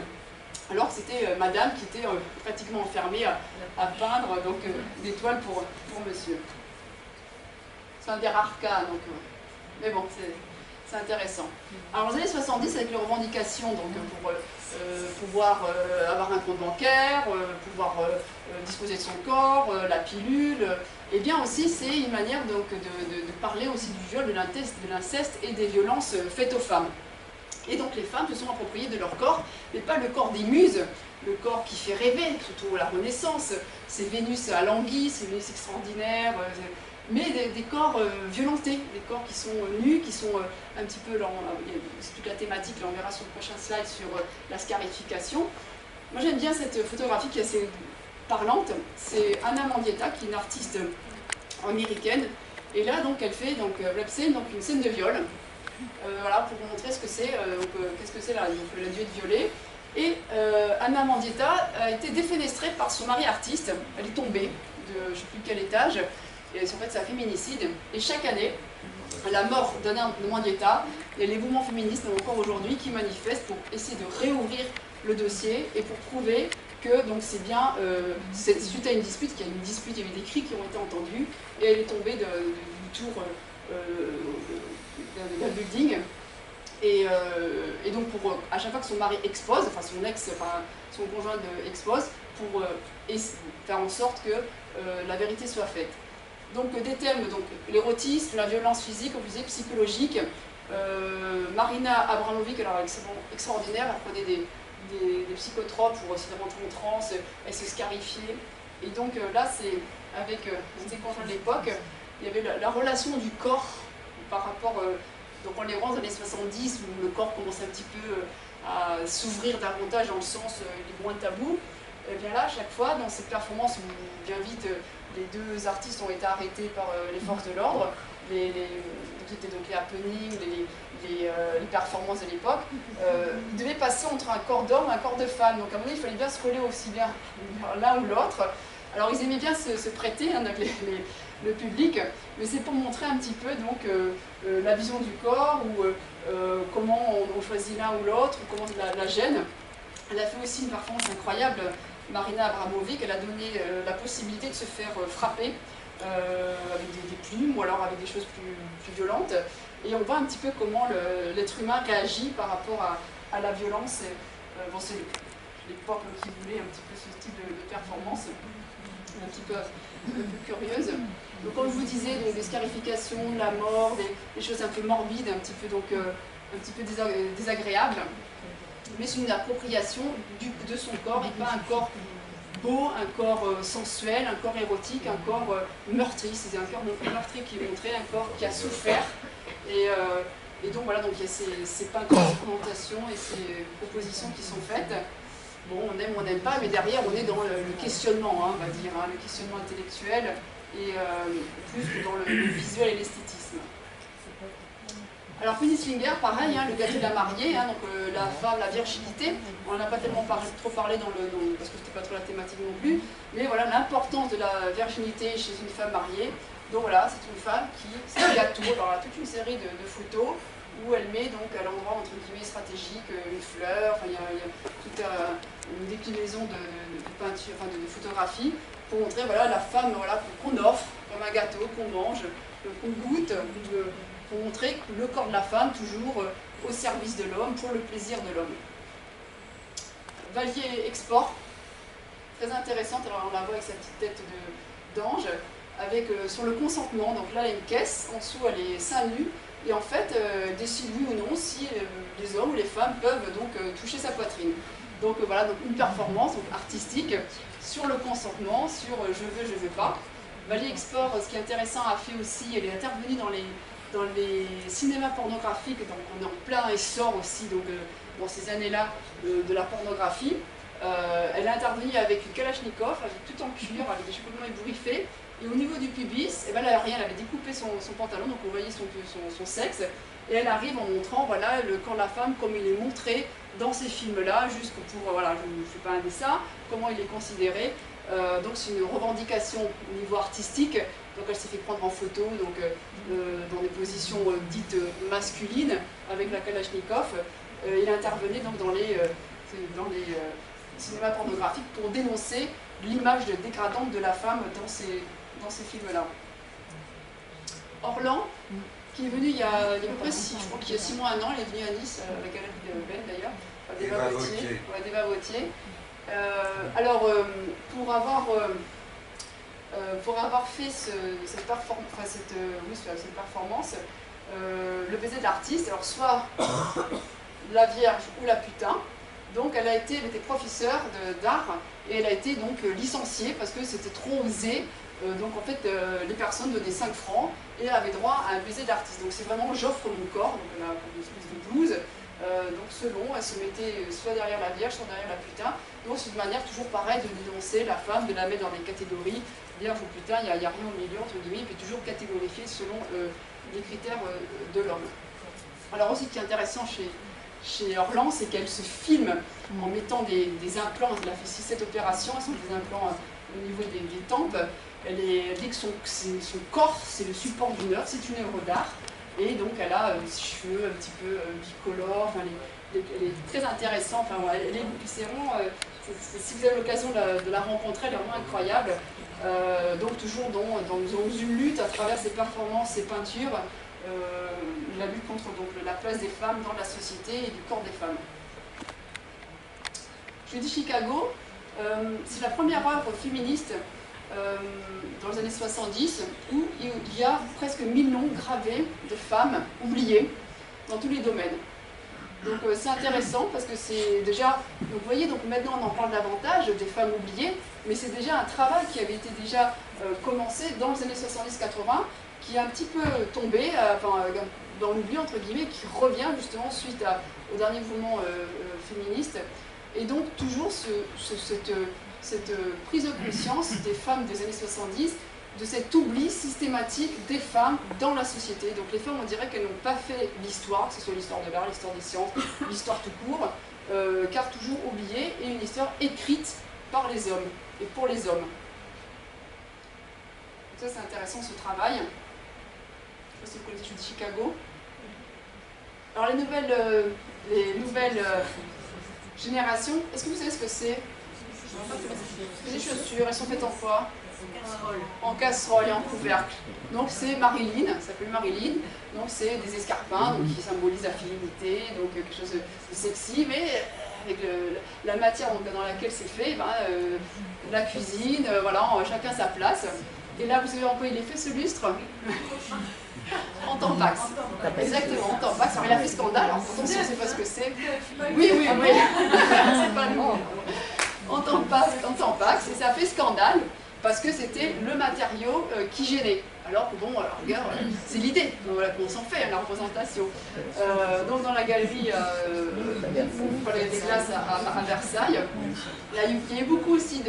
Alors que c'était madame qui était pratiquement enfermée à peindre donc, des toiles pour monsieur. C'est un des rares cas, donc, mais bon, c'est intéressant. Alors, dans les années 70, avec les revendications donc, pour pouvoir avoir un compte bancaire, pouvoir disposer de son corps, la pilule, et bien aussi, c'est une manière donc, de parler aussi du viol, de l'inceste et des violences faites aux femmes. Et donc les femmes se sont appropriées de leur corps, mais pas le corps des muses, le corps qui fait rêver, surtout la Renaissance, ces Vénus à l'anguille, ces Vénus extraordinaires, mais des corps violentés, des corps qui sont nus, qui sont un petit peu, c'est toute la thématique, là on verra sur le prochain slide, sur la scarification. Moi j'aime bien cette photographie qui est assez parlante, c'est Anna Mendieta, qui est une artiste américaine, et là donc elle fait donc, une scène de viol. Voilà, pour vous montrer ce que c'est, qu'est-ce que c'est là, le dieu de violet. Et Anna Mendieta a été défenestrée par son mari artiste, elle est tombée de je ne sais plus quel étage, et en fait c'est un féminicide. Et chaque année, à la mort d'Anna Mendieta, il y a les mouvements féministes, même encore aujourd'hui, qui manifestent pour essayer de réouvrir le dossier et pour prouver que donc c'est bien, suite à une dispute, il y avait des cris qui ont été entendus, et elle est tombée du tour d'un building, et donc à chaque fois que son mari expose, enfin son conjoint expose, pour faire en sorte que la vérité soit faite. Donc des thèmes, donc l'érotisme, la violence physique, on disait psychologique. Marina Abramovic, alors extraordinaire, elle prenait des psychotropes pour essayer de rentrer en transe, elle se scarifiait. Et donc là, c'est avec ses conjoints de l'époque, il y avait la relation du corps par rapport, donc on les voit dans les années 70 où le corps commence un petit peu à s'ouvrir davantage dans le sens il est moins tabou. Et bien là, à chaque fois, dans cette performance où bien vite les deux artistes ont été arrêtés par les forces de l'ordre, c'était donc les happenings, les performances de l'époque, ils devaient passer entre un corps d'homme et un corps de femme. Donc à un moment donné, il fallait bien se coller aussi bien l'un ou l'autre. Alors ils aimaient bien se prêter hein, avec le public, mais c'est pour montrer un petit peu donc, la vision du corps, ou comment on choisit l'un ou l'autre, ou comment la gêne. Elle a fait aussi une performance incroyable, Marina Abramovic, elle a donné la possibilité de se faire frapper avec des plumes ou alors avec des choses plus violentes. Et on voit un petit peu comment l'être humain réagit par rapport à la violence. Bon, c'est l'époque qui voulait un petit peu ce type de performance, un petit peu curieuse. Donc, comme je vous disais, donc, des scarifications, la mort, des choses un peu morbides, un petit peu désagréables. Mais c'est une appropriation de son corps et pas un corps beau, un corps sensuel, un corps érotique, un corps meurtri. C'est un corps meurtri qui est montré, un corps qui a souffert. Et donc voilà, donc il y a ces peintures, ces représentations et ces propositions qui sont faites. Bon, on aime ou on n'aime pas, mais derrière on est dans le questionnement, hein, on va dire, hein, le questionnement intellectuel, et plus que dans le visuel et l'esthétisme. Alors Königslinger, pareil, hein, le gâteau de la mariée, hein, donc la femme, la virginité, on n'en a pas tellement trop parlé parce que c'était pas trop la thématique non plus, mais voilà l'importance de la virginité chez une femme mariée. Donc voilà, c'est une femme qui, c'est un gâteau, alors elle a toute une série de photos où elle met donc à l'endroit entre guillemets stratégique une fleur, enfin, il y a toute une déclinaison de peinture, enfin de photographie pour montrer voilà, la femme voilà, qu'on offre comme un gâteau, qu'on mange, qu'on goûte, pour montrer le corps de la femme toujours au service de l'homme, pour le plaisir de l'homme. Vallier Export, très intéressante, alors on la voit avec sa petite tête d'ange, avec sur le consentement, donc là il y a une caisse, en dessous elle est seins nus, et en fait décide oui ou non si les hommes ou les femmes peuvent donc toucher sa poitrine. Donc voilà, donc une performance donc, artistique sur le consentement, sur je veux pas. Vallier Export, ce qui est intéressant, a fait aussi, elle est intervenue dans les cinémas pornographiques, donc on est en plein essor aussi donc, dans ces années-là de la pornographie. Elle a intervenu avec une Kalachnikov, avec tout en cuir, avec des cheveux ébouriffés. Et au niveau du pubis, eh ben, elle n'avait rien, elle avait découpé son pantalon, donc on voyait son sexe. Et elle arrive en montrant voilà, le corps de la femme comme il est montré dans ces films-là, juste pour, voilà, je ne fais pas un dessin, comment il est considéré. Donc c'est une revendication au niveau artistique. Donc elle s'est fait prendre en photo donc, dans des positions dites masculines avec la Kalachnikov. Il intervenait donc dans les cinémas pornographiques pour dénoncer l'image dégradante de la femme dans ces films-là. Orlan, qui est venu il y a à peu près 6 mois, 1 an, elle est venue à Nice, à la galerie de Belle d'ailleurs, d'Eva Vautier. Alors, pour avoir fait cette performance, le baiser de l'artiste, alors soit la Vierge ou la putain, donc elle était professeure d'art et elle a été donc licenciée parce que c'était trop osé. Donc en fait, les personnes donnaient 5 francs et elle avait droit à un baiser d'artiste. Donc c'est vraiment j'offre mon corps, donc elle a une espèce de blouse. Donc selon, elle se mettait soit derrière la Vierge, soit derrière la putain. Donc c'est une manière toujours pareille de dénoncer la femme, de la mettre dans des catégories. Vierge ou putain, il n'y a rien au milieu, entre guillemets, puis toujours catégorifié selon les critères de l'homme. Alors aussi, ce qui est intéressant chez Orlan, c'est qu'elle se filme en mettant des implants. Elle a fait 6-7 opérations, elles sont des implants au niveau des tempes. Elle dit que son corps, c'est le support d'une œuvre, c'est une œuvre d'art. Et donc elle a ses cheveux un petit peu bicolores, enfin, elle est très intéressante. Enfin, c'est vraiment, si vous avez l'occasion de la rencontrer, elle est vraiment incroyable. Donc toujours dans une lutte à travers ses performances, ses peintures, la lutte contre donc, la place des femmes dans la société et du corps des femmes. Je dis Chicago, c'est la première œuvre féministe dans les années 70 où il y a presque 1000 noms gravés de femmes oubliées dans tous les domaines. Donc c'est intéressant parce que c'est déjà, donc, vous voyez, donc maintenant on en parle davantage des femmes oubliées, mais c'est déjà un travail qui avait été déjà commencé dans les années 70-80, qui est un petit peu tombé dans l'oubli entre guillemets, qui revient justement suite au dernier mouvement féministe. Et donc toujours cette prise de conscience des femmes des années 70, de cet oubli systématique des femmes dans la société. Donc les femmes, on dirait qu'elles n'ont pas fait l'histoire, que ce soit l'histoire de l'art, l'histoire des sciences, l'histoire tout court, car toujours oubliée, et une histoire écrite par les hommes et pour les hommes. Donc ça c'est intéressant ce travail. Je ne sais pas si vous connaissez, je suis de Chicago. Alors les nouvelles générations, est-ce que vous savez ce que c'est? Des chaussures, elles sont faites en quoi? En casserole et en couvercle. Donc c'est Marilyn, ça s'appelle Marilyn. Donc c'est des escarpins donc, qui symbolisent la féminité, donc quelque chose de sexy, mais avec la matière donc, dans laquelle c'est fait, ben, la cuisine, voilà, chacun sa place. Et là, vous avez en quoi il est fait ce lustre? En tampax. Exactement, en tampax. Alors il a fait scandale, alors attention, on ne sait pas ce que c'est. Oui, oui, oui. C'est pas nous. En tampax, et ça a fait scandale parce que c'était le matériau qui gênait. Alors que bon, alors, regarde, c'est l'idée, voilà, qu'on s'en fait, la représentation. Donc dans la galerie Palais des Glaces à Versailles, là, il y a eu beaucoup aussi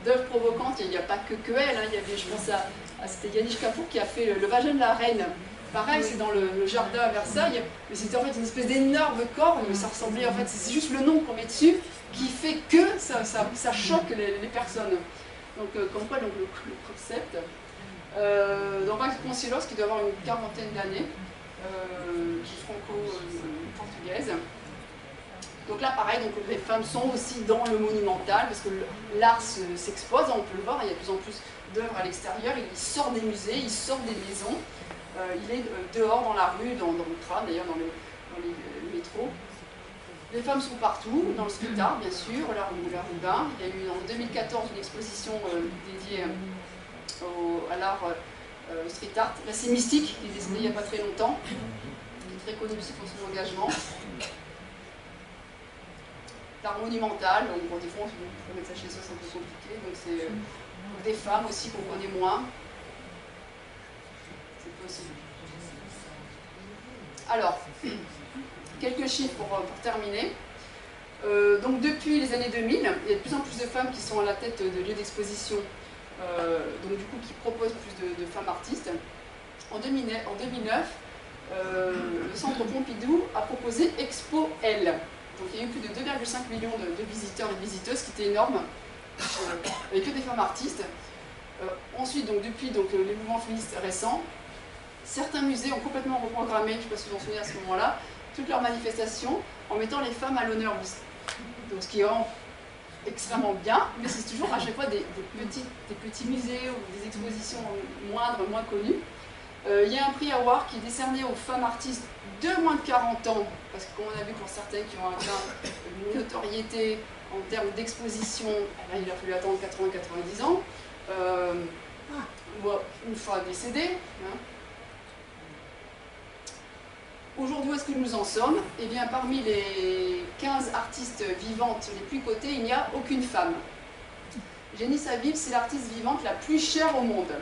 d'œuvres provocantes, il n'y a pas que elle, hein, il y avait, je pense c'était Yannick Kapoor qui a fait le vagin de la reine. Pareil, c'est dans le jardin à Versailles, mais c'était en fait une espèce d'énorme corps, mais ça ressemblait, en fait, c'est juste le nom qu'on met dessus qui fait que ça choque les personnes. Donc, comme quoi, donc, le concept. Donc, Max Concelos, qui doit avoir une quarantaine d'années, qui est franco-portugaise. Donc là, pareil, donc, les femmes sont aussi dans le monumental, parce que l'art s'expose, on peut le voir, il y a de plus en plus d'œuvres à l'extérieur, il sort des musées, il sort des maisons, il est dehors dans la rue, dans le tram, d'ailleurs dans les métros. Les femmes sont partout, dans le street art bien sûr, la rue Roubaix. Il y a eu en 2014 une exposition dédiée à l'art street art. Là c'est Mystique, qui est décédé il n'y a pas très longtemps, qui est très connu aussi pour son engagement. L'art monumental, donc bon, des fois on peut mettre ça chez soi, c'est un peu compliqué, donc c'est des femmes aussi qu'on connaît moins. C'est possible. Alors, quelques chiffres pour terminer. Donc depuis les années 2000, il y a de plus en plus de femmes qui sont à la tête de lieux d'exposition, donc du coup qui proposent plus de femmes artistes. En 2009, le Centre Pompidou a proposé Expo L. Donc il y a eu plus de 2,5 millions de visiteurs et de visiteuses, ce qui était énorme, avec que des femmes artistes. Ensuite, donc, depuis les mouvements féministes récents, certains musées ont complètement reprogrammé, je ne sais pas si vous vous en souvenez à ce moment-là, toutes leurs manifestations en mettant les femmes à l'honneur. Donc ce qui est vraiment extrêmement bien, mais c'est toujours à chaque fois des petits musées ou des expositions moindres, moins connues. Il y a un prix Award qui est décerné aux femmes artistes de moins de 40 ans, parce que comme on a vu pour certaines qui ont une notoriété en termes d'exposition, là il a fallu attendre 80-90 ans, une fois décédée. Hein. Aujourd'hui, où est-ce que nous en sommes? Eh bien, parmi les 15 artistes vivantes les plus cotées, il n'y a aucune femme. Jenny Saville, c'est l'artiste vivante la plus chère au monde.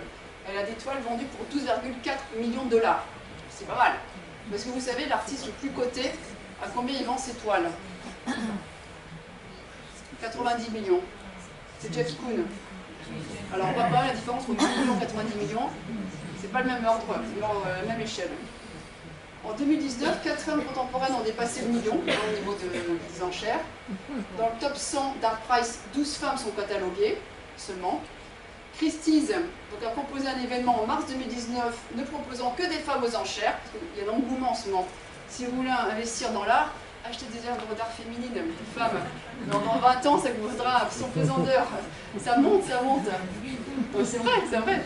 Elle a des toiles vendues pour 12,4 millions $. C'est pas mal. Parce que vous savez, l'artiste le plus coté, à combien il vend ses toiles? 90 millions. C'est Jeff Koons. Alors, on voit pas la différence entre 10 millions et 90 millions. C'est pas le même ordre, c'est la même échelle. En 2019, 4 femmes contemporaines ont dépassé le million au niveau des enchères. Dans le top 100 d'Art Price, 12 femmes sont cataloguées seulement. Christie's donc, a proposé un événement en mars 2019 ne proposant que des femmes aux enchères, parce qu'il y a un engouement en ce moment. Si vous voulez investir dans l'art, achetez des œuvres d'art féminine, des femmes. Dans 20 ans, ça vous vaudra son pesant d'heures. Ça monte, ça monte. C'est vrai, c'est vrai.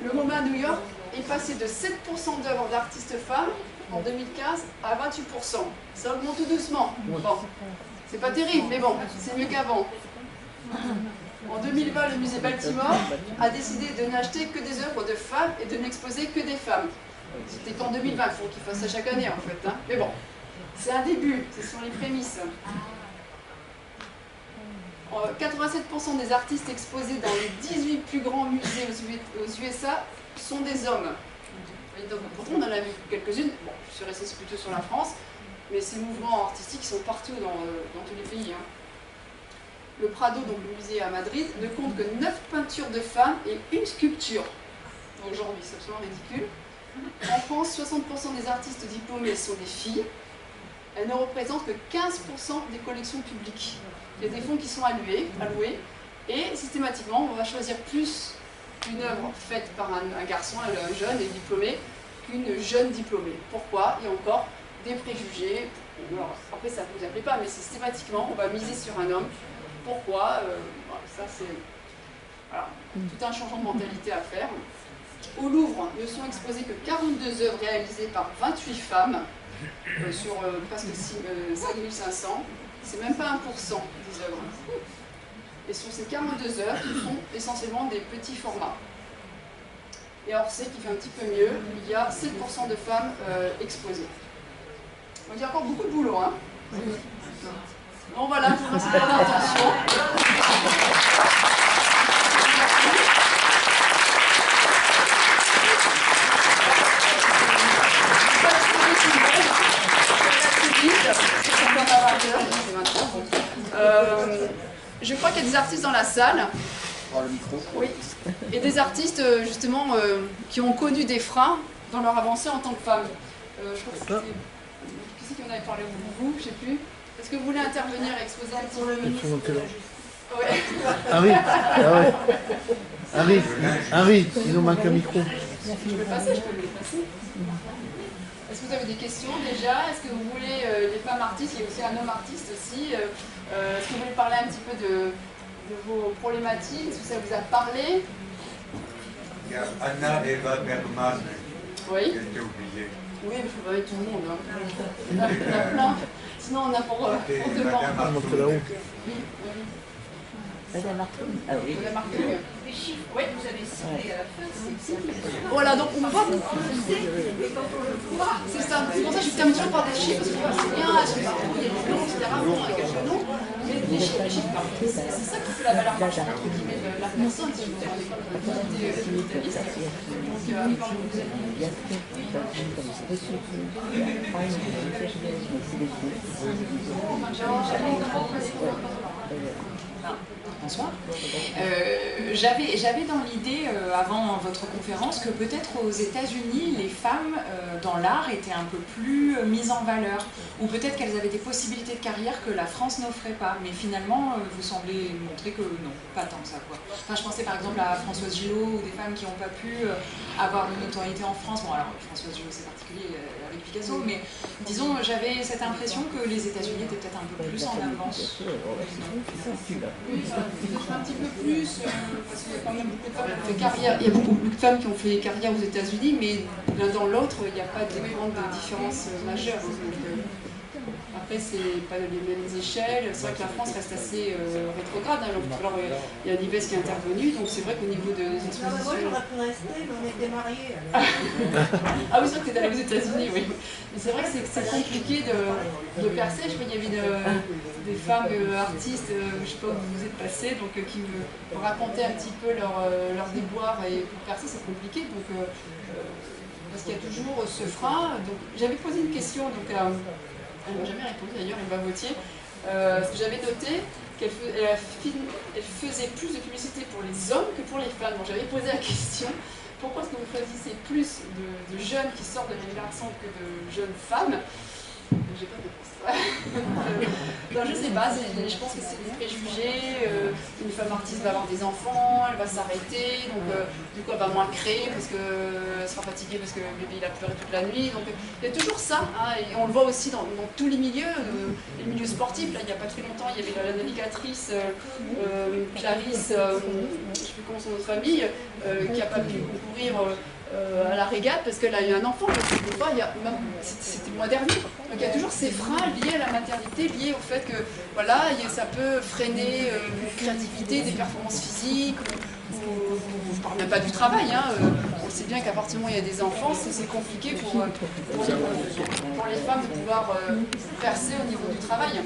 Le MoMA à New York est passé de 7% d'œuvres d'artistes femmes en 2015 à 28%. Ça augmente tout doucement. Bon, c'est pas terrible, mais bon, c'est mieux qu'avant. En 2020, le musée Baltimore a décidé de n'acheter que des œuvres de femmes et de n'exposer que des femmes. C'était qu'en 2020, il faut qu'il fasse ça chaque année en fait. Hein. Mais bon, c'est un début, ce sont les prémices. 87% des artistes exposés dans les 18 plus grands musées aux USA sont des hommes. Et donc, pourtant, on en a vu quelques-unes. Bon, je suis restée plutôt sur la France, mais ces mouvements artistiques sont partout dans tous les pays. Hein. Le Prado, donc le musée à Madrid, ne compte que 9 peintures de femmes et une sculpture. Aujourd'hui, c'est absolument ridicule. En France, 60% des artistes diplômés sont des filles. Elles ne représentent que 15% des collections publiques. Il y a des fonds qui sont alloués et systématiquement, on va choisir plus une œuvre faite par un garçon, un jeune et diplômé, qu'une jeune diplômée. Pourquoi? Il y a encore des préjugés. Alors, après, ça ne vous appelle pas, mais systématiquement, on va miser sur un homme. Pourquoi? Ça, c'est... Voilà, tout un changement de mentalité à faire. Au Louvre, ne sont exposées que 42 œuvres réalisées par 28 femmes sur presque 5500. C'est même pas 1% des œuvres. Et sur ces 42 œuvres, qui sont essentiellement des petits formats. Et Orsay, qui fait un petit peu mieux, il y a 7% de femmes exposées. Donc il y a encore beaucoup de boulot. Hein. Bon voilà, je vous remercie pour votre attention. Je crois qu'il y a des artistes dans la salle. Oui. Et des artistes justement qui ont connu des freins dans leur avancée en tant que femmes. Je crois que c'était... Qui c'est qui en avait parlé? Vous, je ne sais plus. Est-ce que vous voulez intervenir et exposer un petit peu? Ouais. Henri, il nous manque un micro. Je peux passer, je peux le passer. Est-ce que vous avez des questions déjà? Est-ce que vous voulez, les femmes artistes, il y a aussi un homme artiste aussi, est-ce que vous voulez parler un petit peu de vos problématiques? Est-ce que ça vous a parlé? Il y a Anna Eva Bergman Oui. qui a été oubliée. Oui, mais il faut parler tout le monde. Hein. Il y en a plein. Sinon, on a pour deux Madame ans. Arthur. Madame Arthur. Ah oui. Madame Arthur. Les chiffres Oui. que vous avez cités à la fin, c'est Voilà, donc on voit. C'est ça. C'est pour ça que je termine toujours par des chiffres, parce que c'est bien, elles sont partout, il y a des noms, etc. Bon, il y a quelques noms, mais les chiffres partout. C'est ça qui fait la valeur marchande, entre guillemets, de la personne, si je vous rendez compte de l'unité capitaliste. Donc, vous Bonsoir. J'avais dans l'idée, avant votre conférence, que peut-être aux États-Unis, les femmes dans l'art étaient un peu plus mises en valeur, ou peut-être qu'elles avaient des possibilités de carrière que la France n'offrait pas. Mais finalement, vous semblez montrer que non, pas tant que ça, quoi. Enfin, je pensais par exemple à Françoise Gillot, ou des femmes qui n'ont pas pu avoir une notoriété en France. Bon, alors Françoise Gillot, c'est particulier avec Picasso, mais disons, j'avais cette impression que les États-Unis étaient peut-être un peu plus en avance. Oui, peut-être un petit peu plus, parce qu'il y a quand même beaucoup de femmes qui ont fait carrière. Il y a beaucoup de femmes qui ont fait carrière aux États-Unis, mais l'un dans l'autre, il n'y a pas de grande différence majeure. Donc, après, c'est pas les mêmes échelles. C'est vrai que la France reste assez rétrograde. Hein. Alors, il y a l'IVES qui est intervenu, donc c'est vrai qu'au niveau des expositions. Moi, j'aurais pu rester, mais on était mariés. Ah oui, c'est vrai que tu es allé aux États-Unis, oui. Mais c'est vrai que c'est compliqué de percer. Je crois qu'il y avait des femmes artistes, je ne sais pas où vous êtes passées, donc qui me racontaient un petit peu leur déboire, et pour percer, c'est compliqué. Donc, parce qu'il y a toujours ce frein. J'avais posé une question, donc elle ne m'a jamais répondu d'ailleurs, Eva Vautier, parce que j'avais noté qu'elle faisait plus de publicité pour les hommes que pour les femmes. Donc j'avais posé la question, pourquoi est-ce que vous choisissez plus de jeunes qui sortent de l'université que de jeunes femmes? J'ai pas de réponse. Non, je sais pas, je pense que c'est des préjugés. Une femme artiste va avoir des enfants, elle va s'arrêter, donc du coup elle va moins créer parce qu'elle sera fatiguée parce que le bébé il a pleuré toute la nuit. Donc il y a toujours ça, hein, et on le voit aussi dans tous les milieux sportifs. Là, il n'y a pas très longtemps, il y avait la navigatrice Clarisse, je ne sais plus comment son nom de famille, qui n'a pas pu concourir à la régate parce qu'elle a eu un enfant. C'était le mois dernier. Donc il y a toujours ces freins liés à la maternité, liés au fait que voilà, ça peut freiner une créativité, des performances physiques. Je ne parle même pas du travail. Hein. On sait bien qu'à partir du moment où il y a des enfants, c'est compliqué pour les femmes de pouvoir percer au niveau du travail.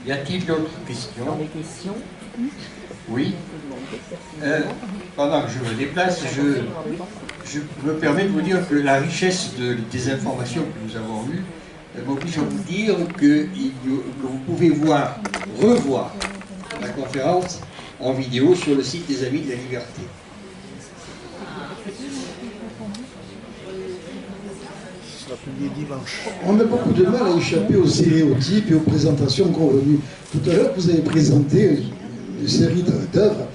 Y a-t-il d'autres questions? Oui. Pendant que je me déplace, je me permets de vous dire que la richesse des informations que nous avons eues m'oblige à vous dire que vous pouvez revoir la conférence en vidéo sur le site des Amis de la Liberté. On a beaucoup de mal à échapper aux stéréotypes et aux présentations convenues. Tout à l'heure, vous avez présenté une série d'œuvres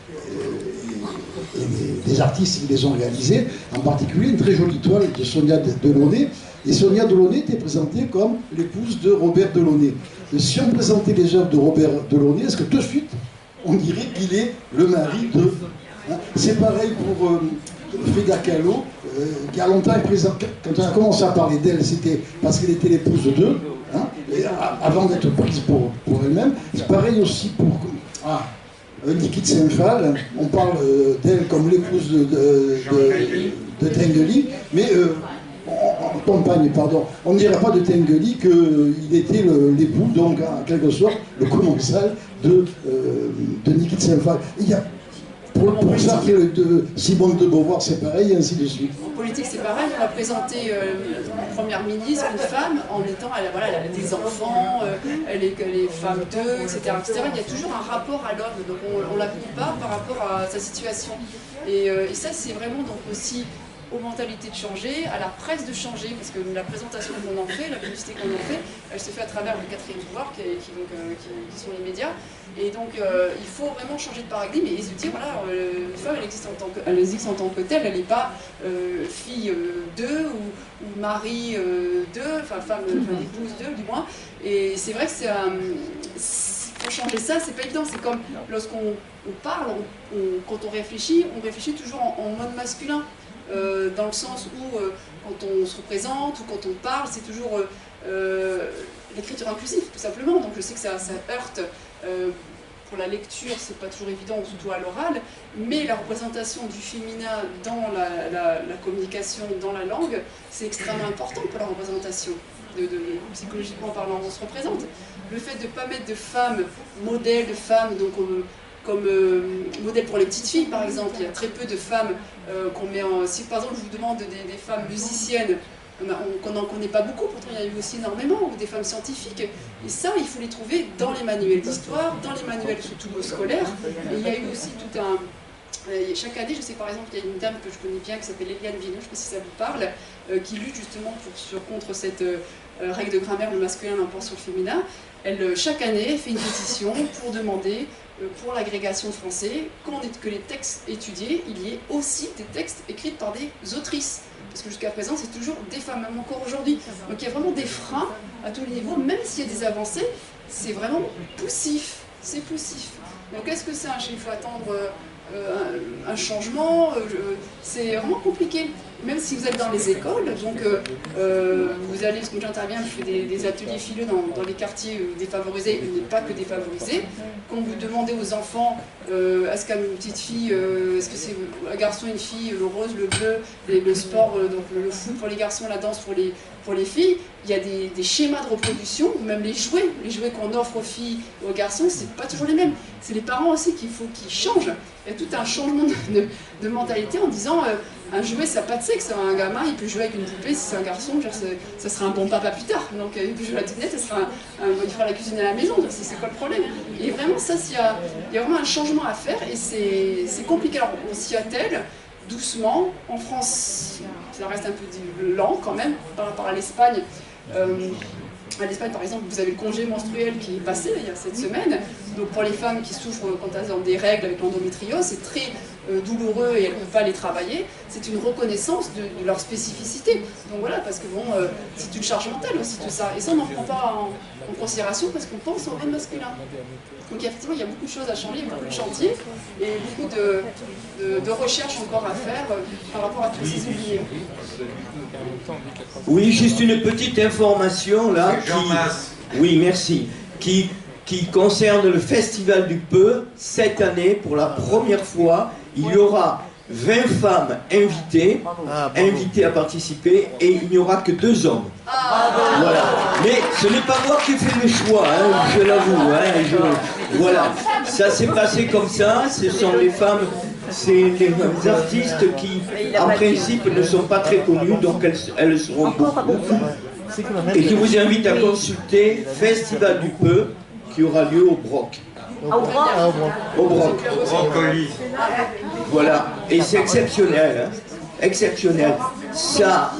et des artistes qui les ont réalisées, en particulier une très jolie toile de Sonia Delaunay. Et Sonia Delaunay était présentée comme l'épouse de Robert Delaunay. Et si on présentait les œuvres de Robert Delaunay, est-ce que tout de suite on dirait qu'il est le mari de... Hein. C'est pareil pour Frida Kahlo, qui a longtemps est présente. Quand on a commencé à parler d'elle, c'était parce qu'elle était l'épouse d'eux, hein, avant d'être prise pour elle-même. C'est pareil aussi pour Niki de Saint-Phal. On parle d'elle comme l'épouse de Tinguely, mais en compagne, pardon. On ne dirait pas de Tinguely qu'il était l'époux, donc en quelque sorte le commensal de Niki de Saint-Phal. Il y a pour ça, de Simone de Beauvoir, c'est pareil, et ainsi de suite. En politique, c'est pareil. On a présenté une première ministre, une femme, en étant, elle a des enfants, elle est femme d'eux, etc., etc. Il y a toujours un rapport à l'homme, donc on la compare par rapport à sa situation. Et ça, c'est vraiment donc aussi aux mentalités de changer, à la presse de changer, parce que la présentation qu'on en fait, la publicité qu'on en fait, elle se fait à travers le quatrième pouvoir qui sont les médias. Et donc il faut vraiment changer de paradigme et se dire voilà, une femme elle existe en tant que telle, elle n'est pas fille d'eux ou mari d'eux, enfin femme, épouse d'eux du moins. Et c'est vrai que pour changer ça, c'est pas évident. C'est comme lorsqu'on parle, quand on réfléchit toujours en mode masculin. Dans le sens où quand on se représente ou quand on parle, c'est toujours l'écriture inclusive, tout simplement. Donc je sais que ça heurte pour la lecture, c'est pas toujours évident, surtout à l'oral, mais la représentation du féminin dans la communication, dans la langue, c'est extrêmement important pour la représentation. Psychologiquement parlant, on se représente. Le fait de ne pas mettre de femmes, modèles de femmes, donc comme modèle pour les petites filles, par exemple. Il y a très peu de femmes qu'on met en... Si par exemple je vous demande des femmes musiciennes, qu'on n'en connaît pas beaucoup, pourtant il y en a eu aussi énormément, ou des femmes scientifiques. Et ça, il faut les trouver dans les manuels d'histoire, dans les manuels surtout scolaires. Et il y a eu aussi tout un... Chaque année, je sais par exemple qu'il y a une dame que je connais bien qui s'appelle Eliane Vineau, je ne sais pas si ça vous parle, qui lutte justement contre cette règle de grammaire, le masculin l'emporte sur le féminin. Elle, chaque année, fait une pétition pour demander, pour l'agrégation de français, que les textes étudiés, il y ait aussi des textes écrits par des autrices. Parce que jusqu'à présent, c'est toujours des femmes, même encore aujourd'hui. Donc il y a vraiment des freins à tous les niveaux, même s'il y a des avancées, c'est vraiment poussif. C'est poussif. Donc est-ce que c'est il faut attendre un changement, c'est vraiment compliqué. Même si vous êtes dans les écoles, donc vous allez, parce que j'interviens, je fais des ateliers fileux dans les quartiers défavorisés, mais pas que défavorisés. Quand vous demandez aux enfants, est-ce qu'une petite fille, est-ce que c'est un garçon, une fille, le rose, le bleu, le sport, donc le foot pour les garçons, la danse pour les filles, il y a des schémas de reproduction, ou même les jouets qu'on offre aux filles et aux garçons, c'est pas toujours les mêmes. C'est les parents aussi qu'il faut qu'ils changent. Il y a tout un changement de mentalité en disant un jouet ça n'a pas de sexe, un gamin il peut jouer avec une poupée, si c'est un garçon, ça sera un bon papa plus tard, donc il peut jouer à la trottinette, il fera la cuisine à la maison, donc c'est quoi le problème? Et vraiment ça, il y a vraiment un changement à faire et c'est compliqué. Alors on s'y attelle doucement, en France ça reste un peu lent quand même par rapport à l'Espagne. À l'Espagne, par exemple, vous avez le congé menstruel qui est passé il y a cette semaine. Donc pour les femmes qui souffrent quand elles ont des règles avec l'endométriose, c'est très douloureux et elles ne peuvent pas les travailler. C'est une reconnaissance de leur spécificité. Donc voilà, parce que bon, c'est une charge mentale aussi tout ça. Et ça, on n'en prend pas en considération parce qu'on pense au rôle masculin. Donc effectivement, il y a beaucoup de choses à changer, beaucoup de chantiers et beaucoup de recherches encore à faire par rapport à tous ces oubliés. Oui, juste une petite information là. Oui, merci. Qui concerne le Festival du Peu. Cette année, pour la première fois, il y aura 20 femmes invitées à participer et il n'y aura que 2 hommes. Voilà. Mais ce n'est pas moi qui ai fait le choix, hein, je l'avoue. Voilà. Ça s'est passé comme ça. Ce sont les femmes, c'est les artistes qui, en principe, ne sont pas très connues, donc elles seront beaucoup. Et je vous invite à consulter Festival du Peu qui aura lieu au Broc. Au Broc. Voilà. Et c'est exceptionnel. Hein. Exceptionnel. Ça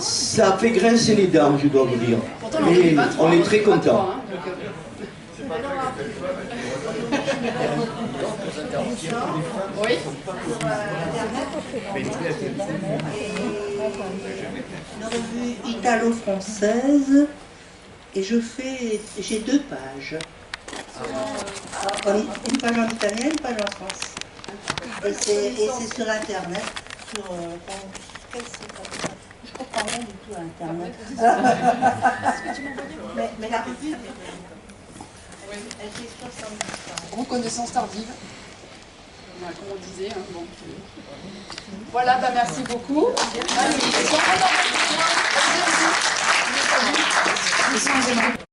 fait grincer les dents, je dois vous dire. Mais on est très contents. Oui. Une revue italo-française et j'ai 2 pages. Une page en italien, une page en France. Et c'est sur Internet. Sur, je comprends rien du tout à Internet. mais la revue, elle fait 70 ans. Reconnaissance tardive. Comme on disait. Hein, bon. Voilà, bah merci beaucoup. Ah,